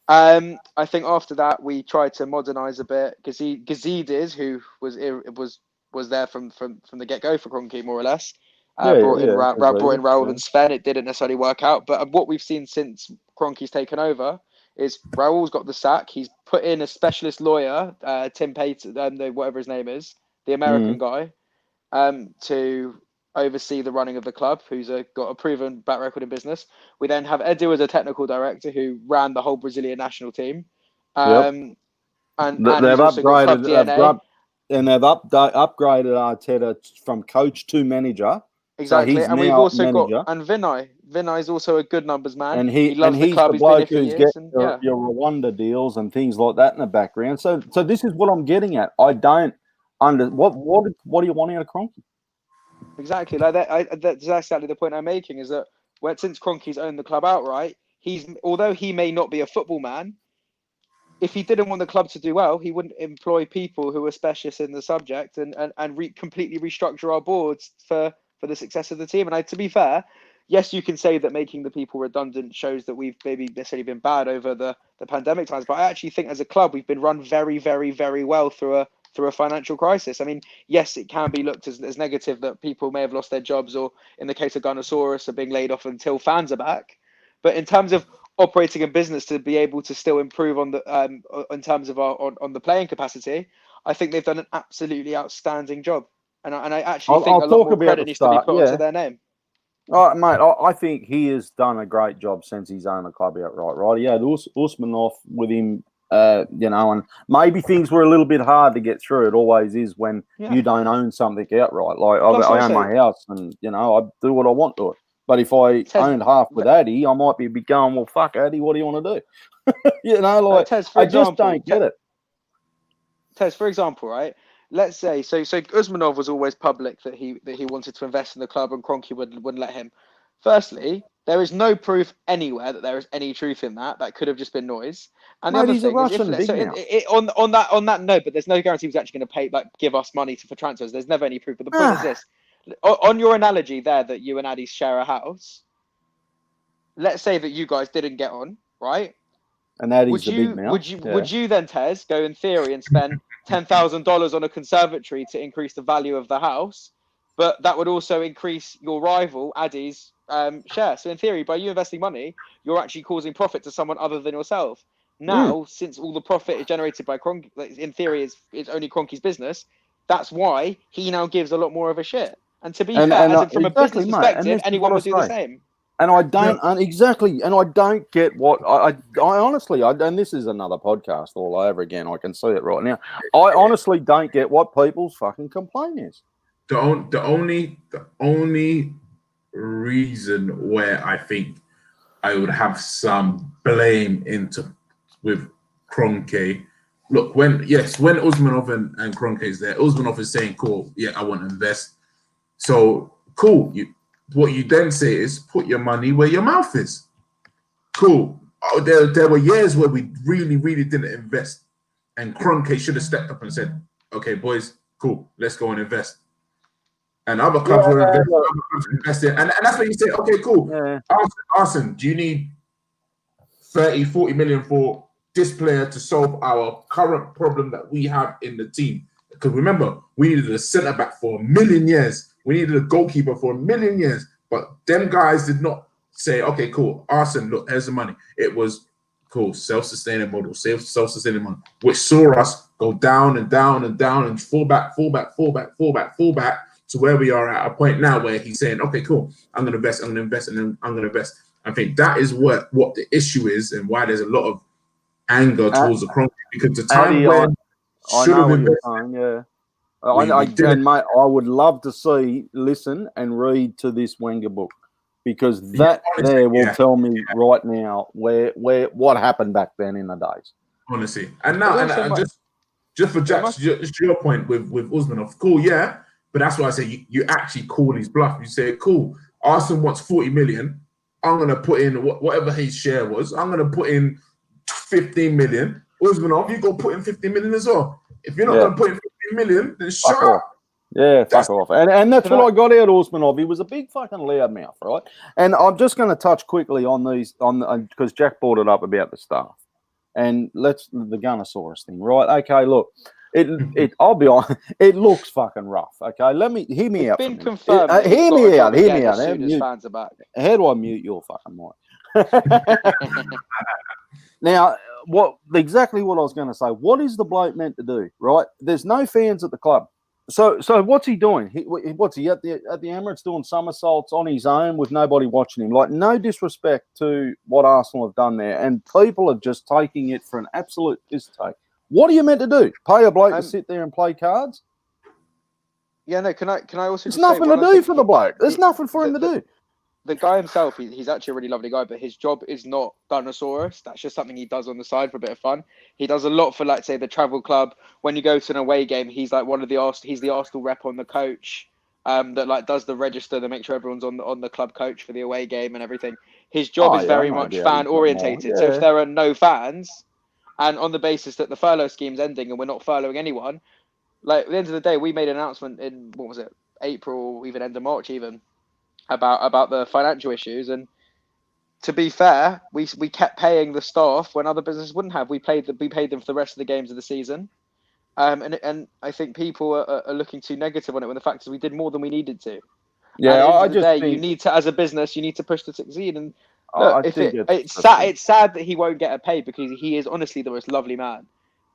I think after that we tried to modernise a bit. Gazidis, who was there from the get go for Kroenke more or less, brought in Raul and Sven. It didn't necessarily work out, but what we've seen since Kroenke's taken over is Raul's got the sack. He's put in a specialist lawyer, Tim Payton, whatever his name is, the American guy, to oversee the running of the club, who's got a proven back record in business. We then have Edu as a technical director who ran the whole Brazilian national team. And they've he's also got club DNA. And they've upgraded Arteta from coach to manager. Exactly, so he's and we've also got Vinay. Vinay is also a good numbers man. And he loves the club. The he's been here for who's years. Your Rwanda deals and things like that in the background. So this is what I'm getting at. I don't what do you want out of Kroenke? Exactly, like that. That's exactly the point I'm making. Is that since Kroenke's owned the club outright, although he may not be a football man, if he didn't want the club to do well, he wouldn't employ people who are specialists in the subject and completely restructure our boards for the success of the team. And to be fair, yes, you can say that making the people redundant shows that we've maybe necessarily been bad over the pandemic times, but I actually think as a club we've been run very, very, very well through a financial crisis. I mean, yes, it can be looked as negative that people may have lost their jobs, or in the case of Gunnosaurus, are being laid off until fans are back. But in terms of operating a business to be able to still improve on the in terms of on the playing capacity, I think they've done an absolutely outstanding job, and I actually think a lot more credit needs to be put onto their name. Oh, mate, I think he has done a great job since he's owned the club outright, right? He had Usmanov with him, and maybe things were a little bit hard to get through. It always is when you don't own something outright. Like I own my house, and I do what I want to it. But if I owned half with Addy, I might be going, well, fuck, Addy, what do you want to do? Tez, I just don't get it. Tez, for example, right? Let's say so Usmanov was always public that he wanted to invest in the club, and Kroenke wouldn't let him. Firstly, there is no proof anywhere that there is any truth in that. That could have just been noise. And the other thing is, on that note, but there's no guarantee he was actually going to give us money for transfers. There's never any proof. But the point is this: on your analogy there, that you and Addy share a house. Let's say that you guys didn't get on, right? And Addy's the big mouth. Would you then, Tez, go in theory and spend $10,000 on a conservatory to increase the value of the house, but that would also increase your rival Addy's share? So in theory, by you investing money, you're actually causing profit to someone other than yourself. Now, since all the profit is generated by Kroenke, in theory, it's only Kroenke's business. That's why he now gives a lot more of a shit. And to be fair, from a business perspective, anyone would do the same. And I don't and I don't get what I honestly, and this is another podcast all over again. I can see it right now. I honestly don't get what people's fucking complaint is. The only reason where I think I would have some blame with Kroenke. Look, when Usmanov and Kroenke is there, Usmanov is saying, cool, yeah, I want to invest. So cool. What you then say is put your money where your mouth is. Cool. Oh, there were years where we really, really didn't invest. And Kroenke should have stepped up and said, okay, boys, cool, let's go and invest. And other clubs were investing. And that's what you say, okay, cool. Yeah. Arsene, do you need 30, 40 million for this player to solve our current problem that we have in the team? Because remember, we needed a centre-back for 1 million years. We needed a goalkeeper for 1 million years, but them guys did not say, okay, cool, Arsene, look, here's the money. It was Cool, self-sustaining model, self-sustaining model, which saw us go down and down and down and fall back to where we are at a point now where he's saying, okay, cool, I'm going to invest, and then I'm going to invest. I think that is what the issue is and why there's a lot of anger towards the Chrome, because the time Addy, when I should know have what you're invested, saying, yeah. we didn't. And mate, I would love to listen and read to this Wenger book, because that honestly, there will tell me right now where what happened back then in the days. Honestly, and now and just for Jack's just your point with Usmanov, cool, yeah, but that's why I say you actually call his bluff. You say, cool, Arsenal wants 40 million. I'm gonna put in whatever his share was. I'm gonna put in 15 million. Usmanov, you go put in 15 million as well. If you're not gonna put in 15 million, then shut up. Yeah, fuck off. And that's what I got out of Usmanov. He was a big fucking loudmouth, right? And I'm just going to touch quickly on these, because Jack brought it up about the staff. And the Gunnosaurus thing, right? Okay, look, I'll be honest, it looks fucking rough. Okay, hear me out. It's been confirmed. Hear me out. As soon as fans are back. How do I mute your fucking mic? Now, exactly what I was going to say. What is the bloke meant to do, right? There's no fans at the club. So what's he doing? What's he at the Emirates doing somersaults on his own with nobody watching him? Like, no disrespect to what Arsenal have done there, and people are just taking it for an absolute piss take. What are you meant to do? Pay a bloke to sit there and play cards? Yeah, no. Can I also? There's nothing to do for the bloke. There's nothing for him to do. The guy himself, he's actually a really lovely guy, but his job is not Gunnosaurus. That's just something he does on the side for a bit of fun. He does a lot for, like, say, the travel club. When you go to an away game, he's like he's the Arsenal rep on the coach, that like does the register to make sure everyone's on the club coach for the away game and everything. His job is very much fan orientated. So if there are no fans, and on the basis that the furlough scheme's ending and we're not furloughing anyone, like at the end of the day, we made an announcement in, what was it, April, even end of March even, about the financial issues, and to be fair, we kept paying the staff when other businesses wouldn't have. We paid them for the rest of the games of the season, and I think people are looking too negative on it when the fact is we did more than we needed to. Yeah, I just think you need to, as a business, you need to push to succeed. And look, it's sad that he won't get a pay, because he is honestly the most lovely man.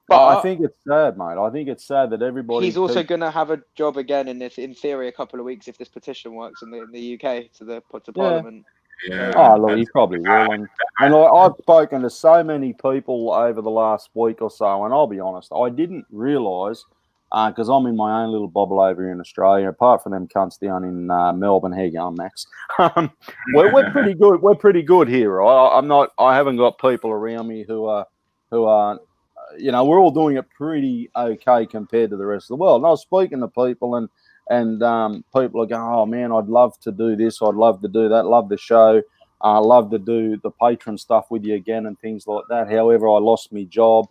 But I think it's sad, mate. I think it's sad that everybody. He's also going to have a job again in theory, a couple of weeks if this petition works in the UK to Parliament. Yeah. Oh, look, he probably will. And I've spoken to so many people over the last week or so, and I'll be honest, I didn't realise, because I'm in my own little bobble over here in Australia. Apart from them cunts down in Melbourne, how you going, Max? We're pretty good. We're pretty good here, right? I haven't got people around me who are. We're all doing it pretty okay compared to the rest of the world. And I was speaking to people, and people are going, "Oh man, I'd love to do this. I'd love to do that. Love the show. Love to do the patron stuff with you again and things like that. However, I lost my job,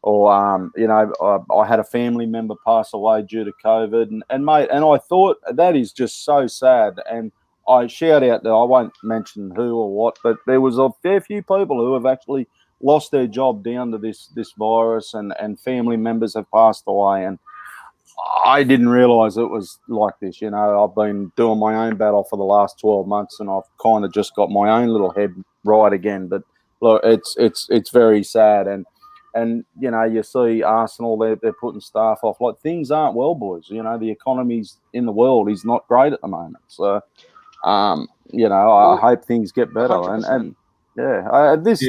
or I had a family member pass away due to COVID, and mate, and I thought that is just so sad. And I shout out there, I won't mention who or what, but there was a fair few people who have actually lost their job down to this virus, and family members have passed away, and I didn't realise it was like this. I've been doing my own battle for the last 12 months, and I've kind of just got my own little head right again. But look, it's very sad, and you see Arsenal, they're putting staff off. Like, things aren't well, boys. The economy's in the world is not great at the moment. So I hope things get better. 100%. And this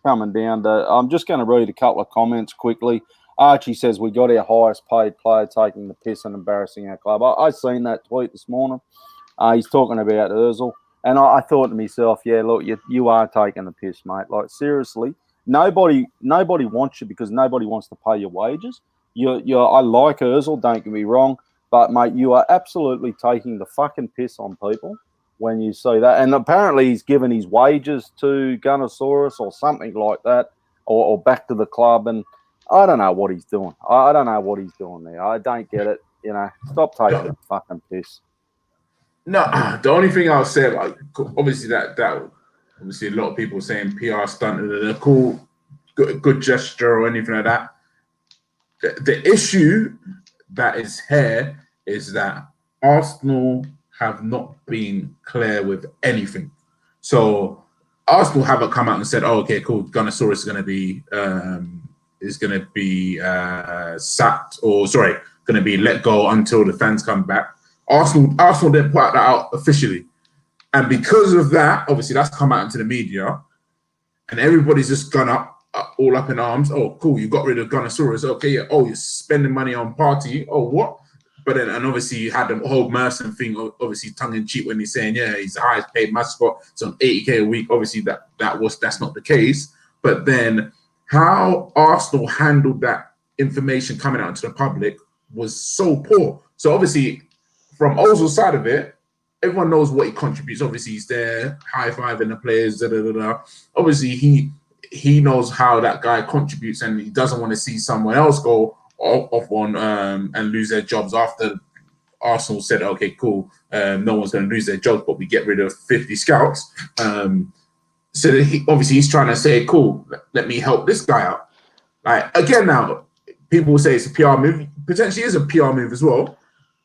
coming down to, I'm just going to read a couple of comments quickly. Archie says we got our highest paid player taking the piss and embarrassing our club. I seen that tweet this morning. He's talking about Ozil, and I thought to myself, yeah, look, you are taking the piss, mate. Like, seriously, nobody wants you because nobody wants to pay your wages. I like Ozil, don't get me wrong, but mate, you are absolutely taking the fucking piss on people when you see that. And apparently he's given his wages to Gunnosaurus or something like that, or back to the club, and I don't know what he's doing. I don't know what he's doing there. I don't get it. Stop taking the fucking piss. No, the only thing I'll say, like, obviously that obviously a lot of people saying PR stunt and a cool, good gesture or anything like that. The issue that is here is that Arsenal have not been clear with anything. So Arsenal haven't come out and said, "Oh, okay, cool. Gunnosaurus is going to be sacked, or sorry, going to be let go until the fans come back." Arsenal didn't put that out officially, and because of that, obviously that's come out into the media, and everybody's just gone up all up in arms. Oh, cool, you got rid of Gunnosaurus. Okay, yeah. Oh, you're spending money on party. Oh, what? But then, and obviously you had the whole Merson thing, obviously tongue in cheek when he's saying, yeah, he's the highest paid mascot, it's on 80K a week. Obviously that's not the case. But then how Arsenal handled that information coming out to the public was so poor. So obviously from Ozil's side of it, everyone knows what he contributes. Obviously he's there, high-fiving the players, Obviously he knows how that guy contributes, and he doesn't want to see someone else go off on and lose their jobs after Arsenal said, okay, cool, no one's going to lose their jobs, but we get rid of 50 scouts. So that he's trying to say, cool, let me help this guy out. Like, again, now, people will say it's a PR move. Potentially is a PR move as well.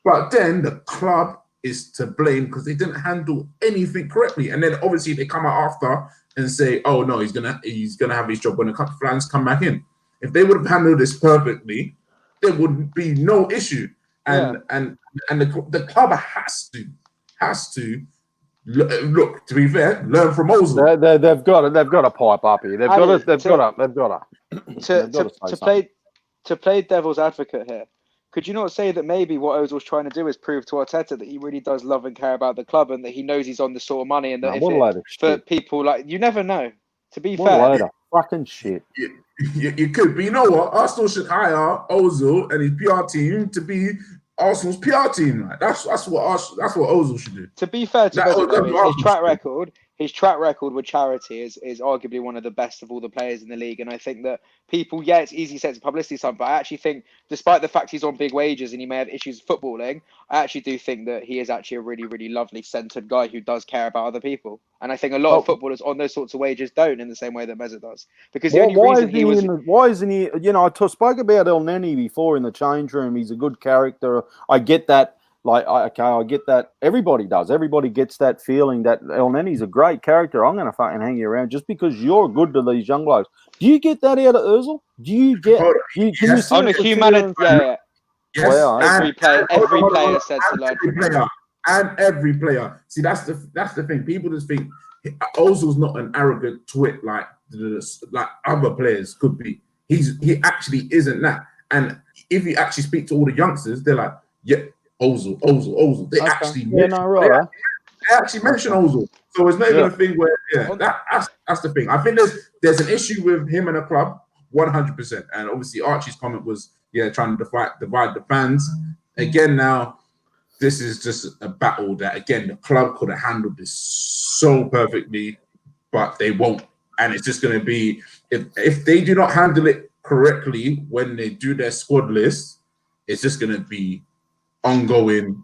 But then the club is to blame because they didn't handle anything correctly. And then obviously they come out after and say, oh, no, he's gonna have his job when the fans come back in. If they would have handled this perfectly, there would be no issue. And the club has to look, to be fair, learn from Ozil. They've got to pipe up here. To play devil's advocate here. Could you not say that maybe what Ozil's trying to do is prove to Arteta that he really does love and care about the club, and that he knows he's on this sort of money, and that for people like, you never know. To be fair, a load of fucking shit. You could, but you know what? Arsenal should hire Ozil and his PR team to be Arsenal's PR team. Right? That's what Ozil should do. To be fair to Ozil, his track record with charity is arguably one of the best of all the players in the league. And I think that people, it's easy sense of publicity stuff, but I actually think, despite the fact he's on big wages and he may have issues with footballing, I actually do think that he is actually a really, really lovely centered guy who does care about other people. And I think a lot of footballers on those sorts of wages don't, in the same way that Mesut does. Because the only reason why isn't he? You know, I spoke about El Neni before in the change room. He's a good character. I get that. I get that. Everybody does. Everybody gets that feeling that El Neni's a great character. I'm going to fucking hang you around just because you're good to these young blokes. Do you get that out of Ozil? Do you get? Can you see on a humanity? Yeah. Yes. Well, every player says to learn. And every player. See, that's the thing. People just think Ozil's not an arrogant twit like other players could be. He actually isn't that. And if you actually speak to all the youngsters, they're like, yeah, Ozil. They actually mention Ozil. So it's not even a thing where that's the thing. I think there's an issue with him and the club, 100%. And obviously Archie's comment was trying to divide the fans. Again, now this is just a battle that again the club could have handled this so perfectly, but they won't. And it's just going to be if they do not handle it correctly when they do their squad list, it's just going to be ongoing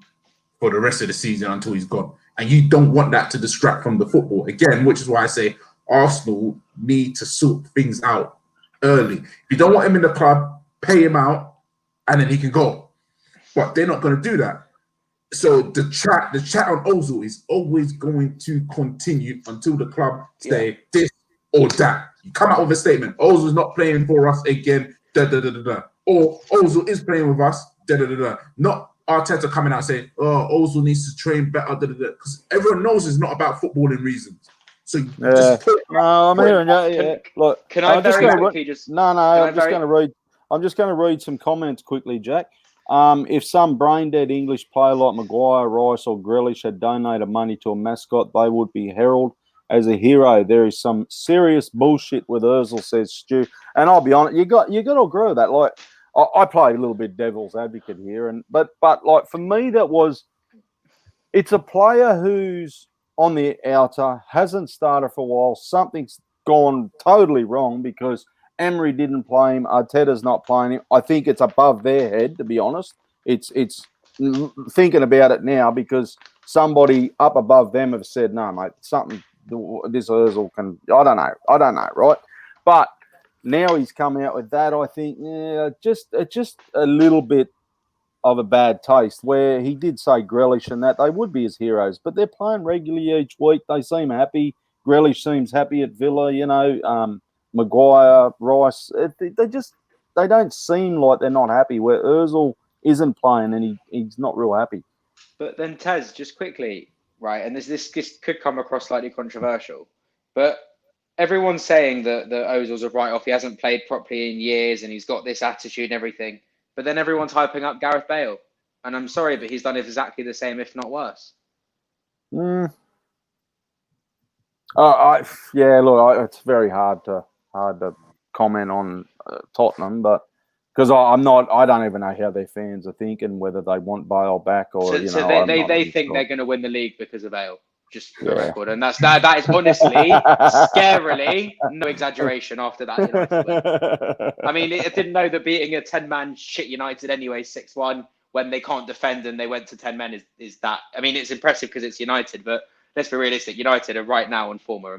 for the rest of the season until he's gone. And you don't want that to distract from the football. Again, which is why I say Arsenal need to sort things out early. If you don't want him in the club, pay him out, and then he can go. But they're not going to do that. So the chat on Ozil is always going to continue until the club say this or that. You come out with a statement, Ozil's not playing for us again, or Ozil is playing with us, Not Arteta coming out saying, oh, Ozil needs to train better, because everyone knows it's not about footballing reasons. So I'm hearing that. Yeah. Look, can I very quickly just? No. I'm just going to read some comments quickly, Jack. If some brain-dead English player like Maguire, Rice, or Grealish had donated money to a mascot, they would be heralded as a hero. There is some serious bullshit with Ozil, says Stu. And I'll be honest, you got to agree with that. Like, I play a little bit devil's advocate here, but like for me, it's a player who's on the outer, hasn't started for a while. Something's gone totally wrong because Emery didn't play him. Arteta's not playing him. I think it's above their head, to be honest. It's thinking about it now because somebody up above them have said, no, mate, something this Ozil can. I don't know, right? But now he's come out with that. I think, just a little bit of a bad taste. Where he did say Grealish and that they would be his heroes, but they're playing regularly each week. They seem happy. Grealish seems happy at Villa. Maguire, Rice. They don't seem like they're not happy. Where Ozil isn't playing and he's not real happy. But then Taz, just quickly, right? And this could come across slightly controversial, but everyone's saying that Ozil's a write-off. He hasn't played properly in years, and he's got this attitude and everything. But then everyone's hyping up Gareth Bale, and I'm sorry, but he's done exactly the same, if not worse. Look, it's very hard to comment on Tottenham, but because I don't even know how their fans are thinking, whether they want Bale back or they think they're going to win the league because of Bale. Just for the record, and that is honestly, scarily, no exaggeration after that United win. I mean, I didn't know that beating a 10-man shit United anyway, 6-1, when they can't defend and they went to 10 men is that. I mean, it's impressive because it's United, but let's be realistic. United are right now on form are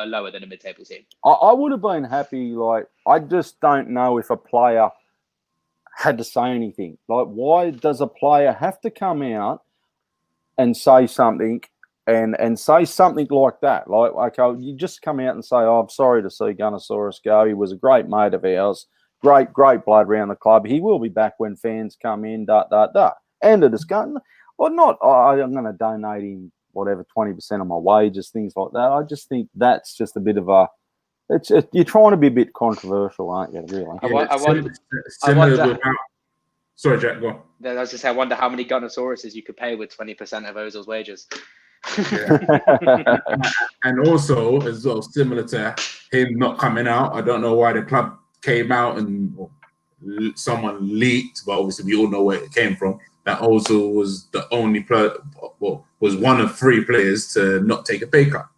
lower than a mid-table team. I would have been happy. Like, I just don't know if a player had to say anything. Like, why does a player have to come out and say something? And say something like that. Like, okay, you just come out and say, "Oh, I'm sorry to see Gunnosaurus go. He was a great mate of ours. Great blood around the club. He will be back when fans come in, End of discussion. Or not, I'm going to donate him whatever, 20% of my wages, things like that. I just think that's just a bit of a... you're trying to be a bit controversial, aren't you, really? Sorry, Jack, go on. I was just saying, I wonder how many Gunnosauruses you could pay with 20% of Ozil's wages. Yeah. And also, as well, similar to him not coming out, I don't know why the club came out and someone leaked, but obviously we all know where it came from. That Ozil was the only player, was one of 3 players to not take a pay cut.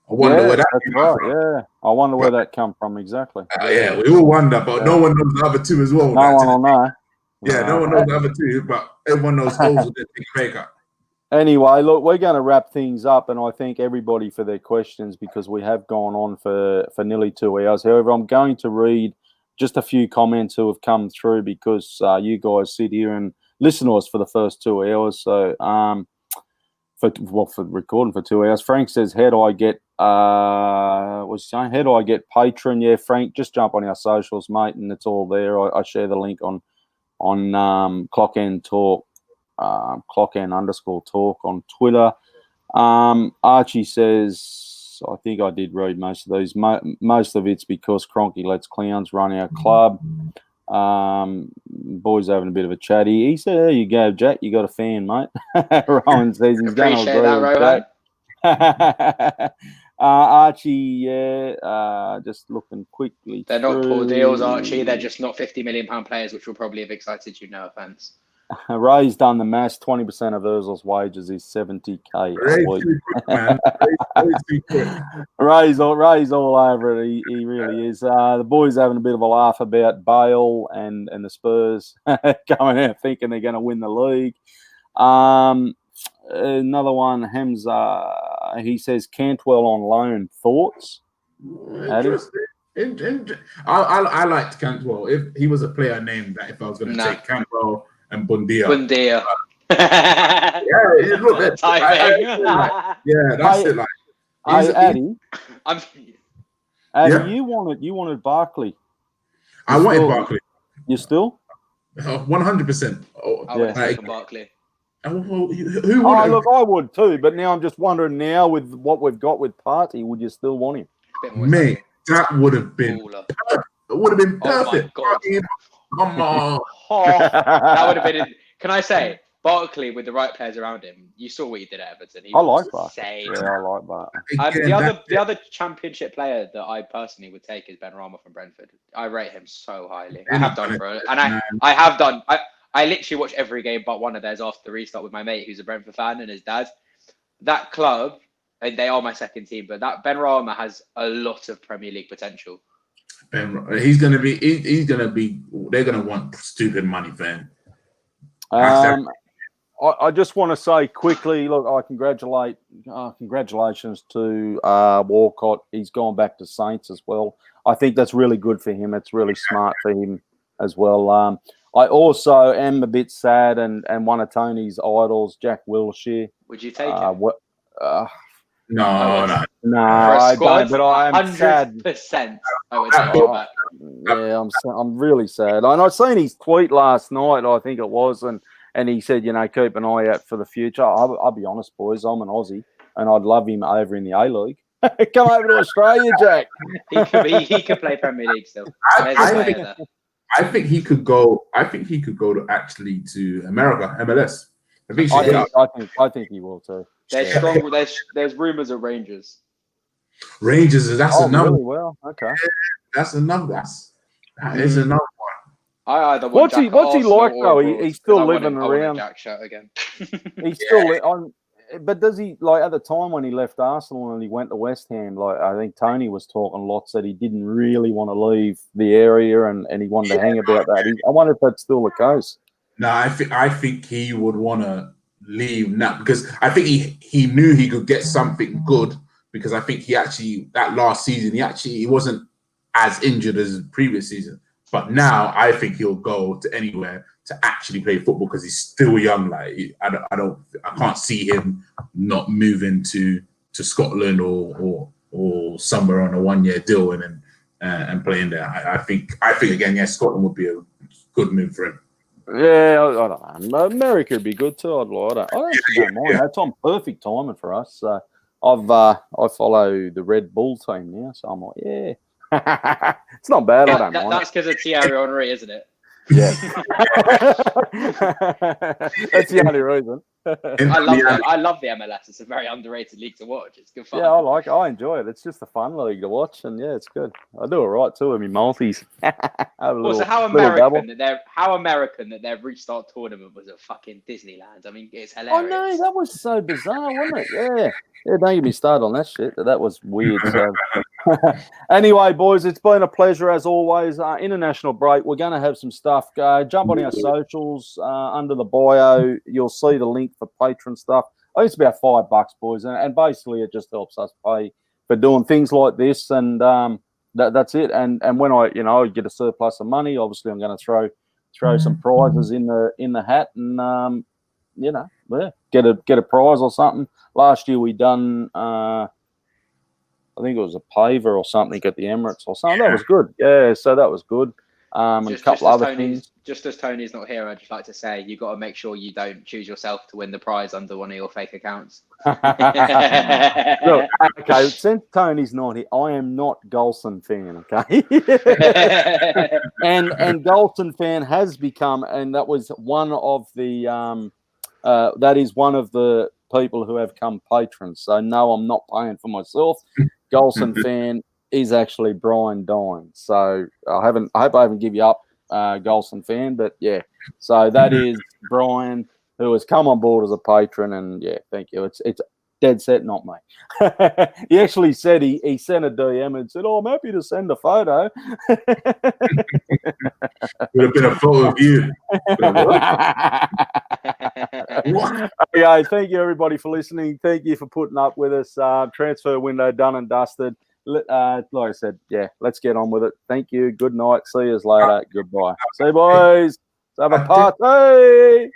I wonder where that came from. Yeah, I wonder where that come from exactly. Yeah, we all wonder, but no one knows the other 2 as well. No one will know. Yeah, no one knows the other 2, but everyone knows Ozil didn't take a pay cut. Anyway, look, we're going to wrap things up, and I thank everybody for their questions because we have gone on for nearly 2 hours. However, I'm going to read just a few comments who have come through because you guys sit here and listen to us for the first 2 hours. So, for recording for 2 hours, Frank says, "How do I get? How do I get Patreon?" Yeah, Frank, just jump on our socials, mate, and it's all there. I share the link on Clock End Talk. _talk on Twitter. Archie says, I think I did read most of these. Most of it's because Cronky lets clowns run our club. Boys having a bit of a chatty. He said, "There you go, Jack. You got a fan, mate." Rowan says he's going to agree with that. Archie, just looking quickly. They're not poor deals, Archie. They're just not £50 million players, which will probably have excited you. No offense. Ray's done the maths. 20% of Ozil's wages is 70K a week. Ray's all over it. He really is. The boys having a bit of a laugh about Bale and the Spurs going out thinking they're going to win the league. Another one, Hamza. He says Cantwell on loan. Thoughts? Interesting. I liked Cantwell. If he was a player name that if I was going to take Cantwell and Bundia. Yeah, look, that's it. Like, Addy, you wanted Barkley. I wanted Barkley. You still? 100%. I would have taken Barkley. Who would? Look, I would too. But now I'm just wondering. Now with what we've got with Partey, would you still want him? Mate, that would have been. It would have been perfect. Oh my God. Come on. That would have been. Can I say, Barkley with the right players around him? You saw what he did at Everton. I like Barkley. Yeah, I like that. The other Championship player that I personally would take is Ben Rama from Brentford. I rate him so highly. I have done for it, and I have done. I literally watch every game but one of theirs after the restart with my mate who's a Brentford fan and his dad. That club, and they are my second team, but that Ben Rama has a lot of Premier League potential. He's gonna be. They're gonna want stupid money for him. I just want to say quickly, look, congratulations to Walcott. He's gone back to Saints as well. I think that's really good for him. It's really smart for him as well. I also am a bit sad, and one of Tony's idols, Jack Wilshere. Would you take him? No, no. No, For a I squad, don't. But I am sad. 100%. I would take it back. Yeah, I'm really sad. And I seen his tweet last night, I think it was, and he said, keep an eye out for the future. I'll be honest, boys, I'm an Aussie, and I'd love him over in the A-League. Come over to Australia, Jack. He could play Premier League still. I think he could go. I think he could go to America, MLS. I think he will too. There's strong. There's rumours of Rangers. Rangers. That's another. Really well. Okay. That's another. That is another one. I either want what's he like though? He's still living around. Jack shirt again. He's still on. But does he, like, at the time when he left Arsenal and he went to West Ham, like, I think Tony was talking lots that he didn't really want to leave the area and he wanted to hang about that. I wonder if that's still the case. No, I think he would want to leave now because I think he knew he could get something good because I think that last season he wasn't as injured as the previous season. But now I think he'll go to anywhere to actually play football because he's still young. Like I can't see him not moving to Scotland or somewhere on a 1-year deal and playing there. I think again, Scotland would be a good move for him. Yeah, I don't know. America would be good too. I don't mind. That's on perfect timing for us. I follow the Red Bull team now, so I'm like, yeah. It's not bad. I don't mind. That's because of Thierry Henry, isn't it? Yeah. That's the only reason. I love the MLS. It's a very underrated league to watch. It's good fun. Yeah, I enjoy it. It's just a fun league to watch, and yeah, it's good. I do it right too with my multis. So how American that their restart tournament was a fucking Disneyland. I mean, it's hilarious. Oh no, that was so bizarre, wasn't it? Yeah. Don't get me started on that shit. That was weird. So. Anyway, boys, it's been a pleasure as always. International break. We're going to have some stuff. Jump on our socials under the bio. You'll see the link for patron stuff. I think it's about $5, boys, and basically it just helps us pay for doing things like this, and that's it. And when I get a surplus of money, obviously I'm going to throw some prizes in the hat, and get a prize or something. Last year we done. I think it was a paver or something at the Emirates or something. That was good. Yeah, so that was good. And a couple other things. Just as Tony's not here, I'd just like to say you've got to make sure you don't choose yourself to win the prize under one of your fake accounts. Look, okay, since Tony's not here, I am not Golson fan, okay? and Golson fan has become, and that was one of the that is one of the people who have come patrons. So no, I'm not paying for myself. Golson fan is actually Brian Dine. So I hope I haven't give you up, Golson fan, but yeah. So that is Brian, who has come on board as a patron, and yeah, thank you. It's dead set not me. He actually said he sent a DM and said, "Oh, I'm happy to send a photo." Would have been a photo of you. Okay, thank you everybody for listening. Thank you for putting up with us. Transfer window done and dusted. Like I said, yeah, let's get on with it. Thank you. Good night. See you later. Goodbye. See you, boys. Have a party.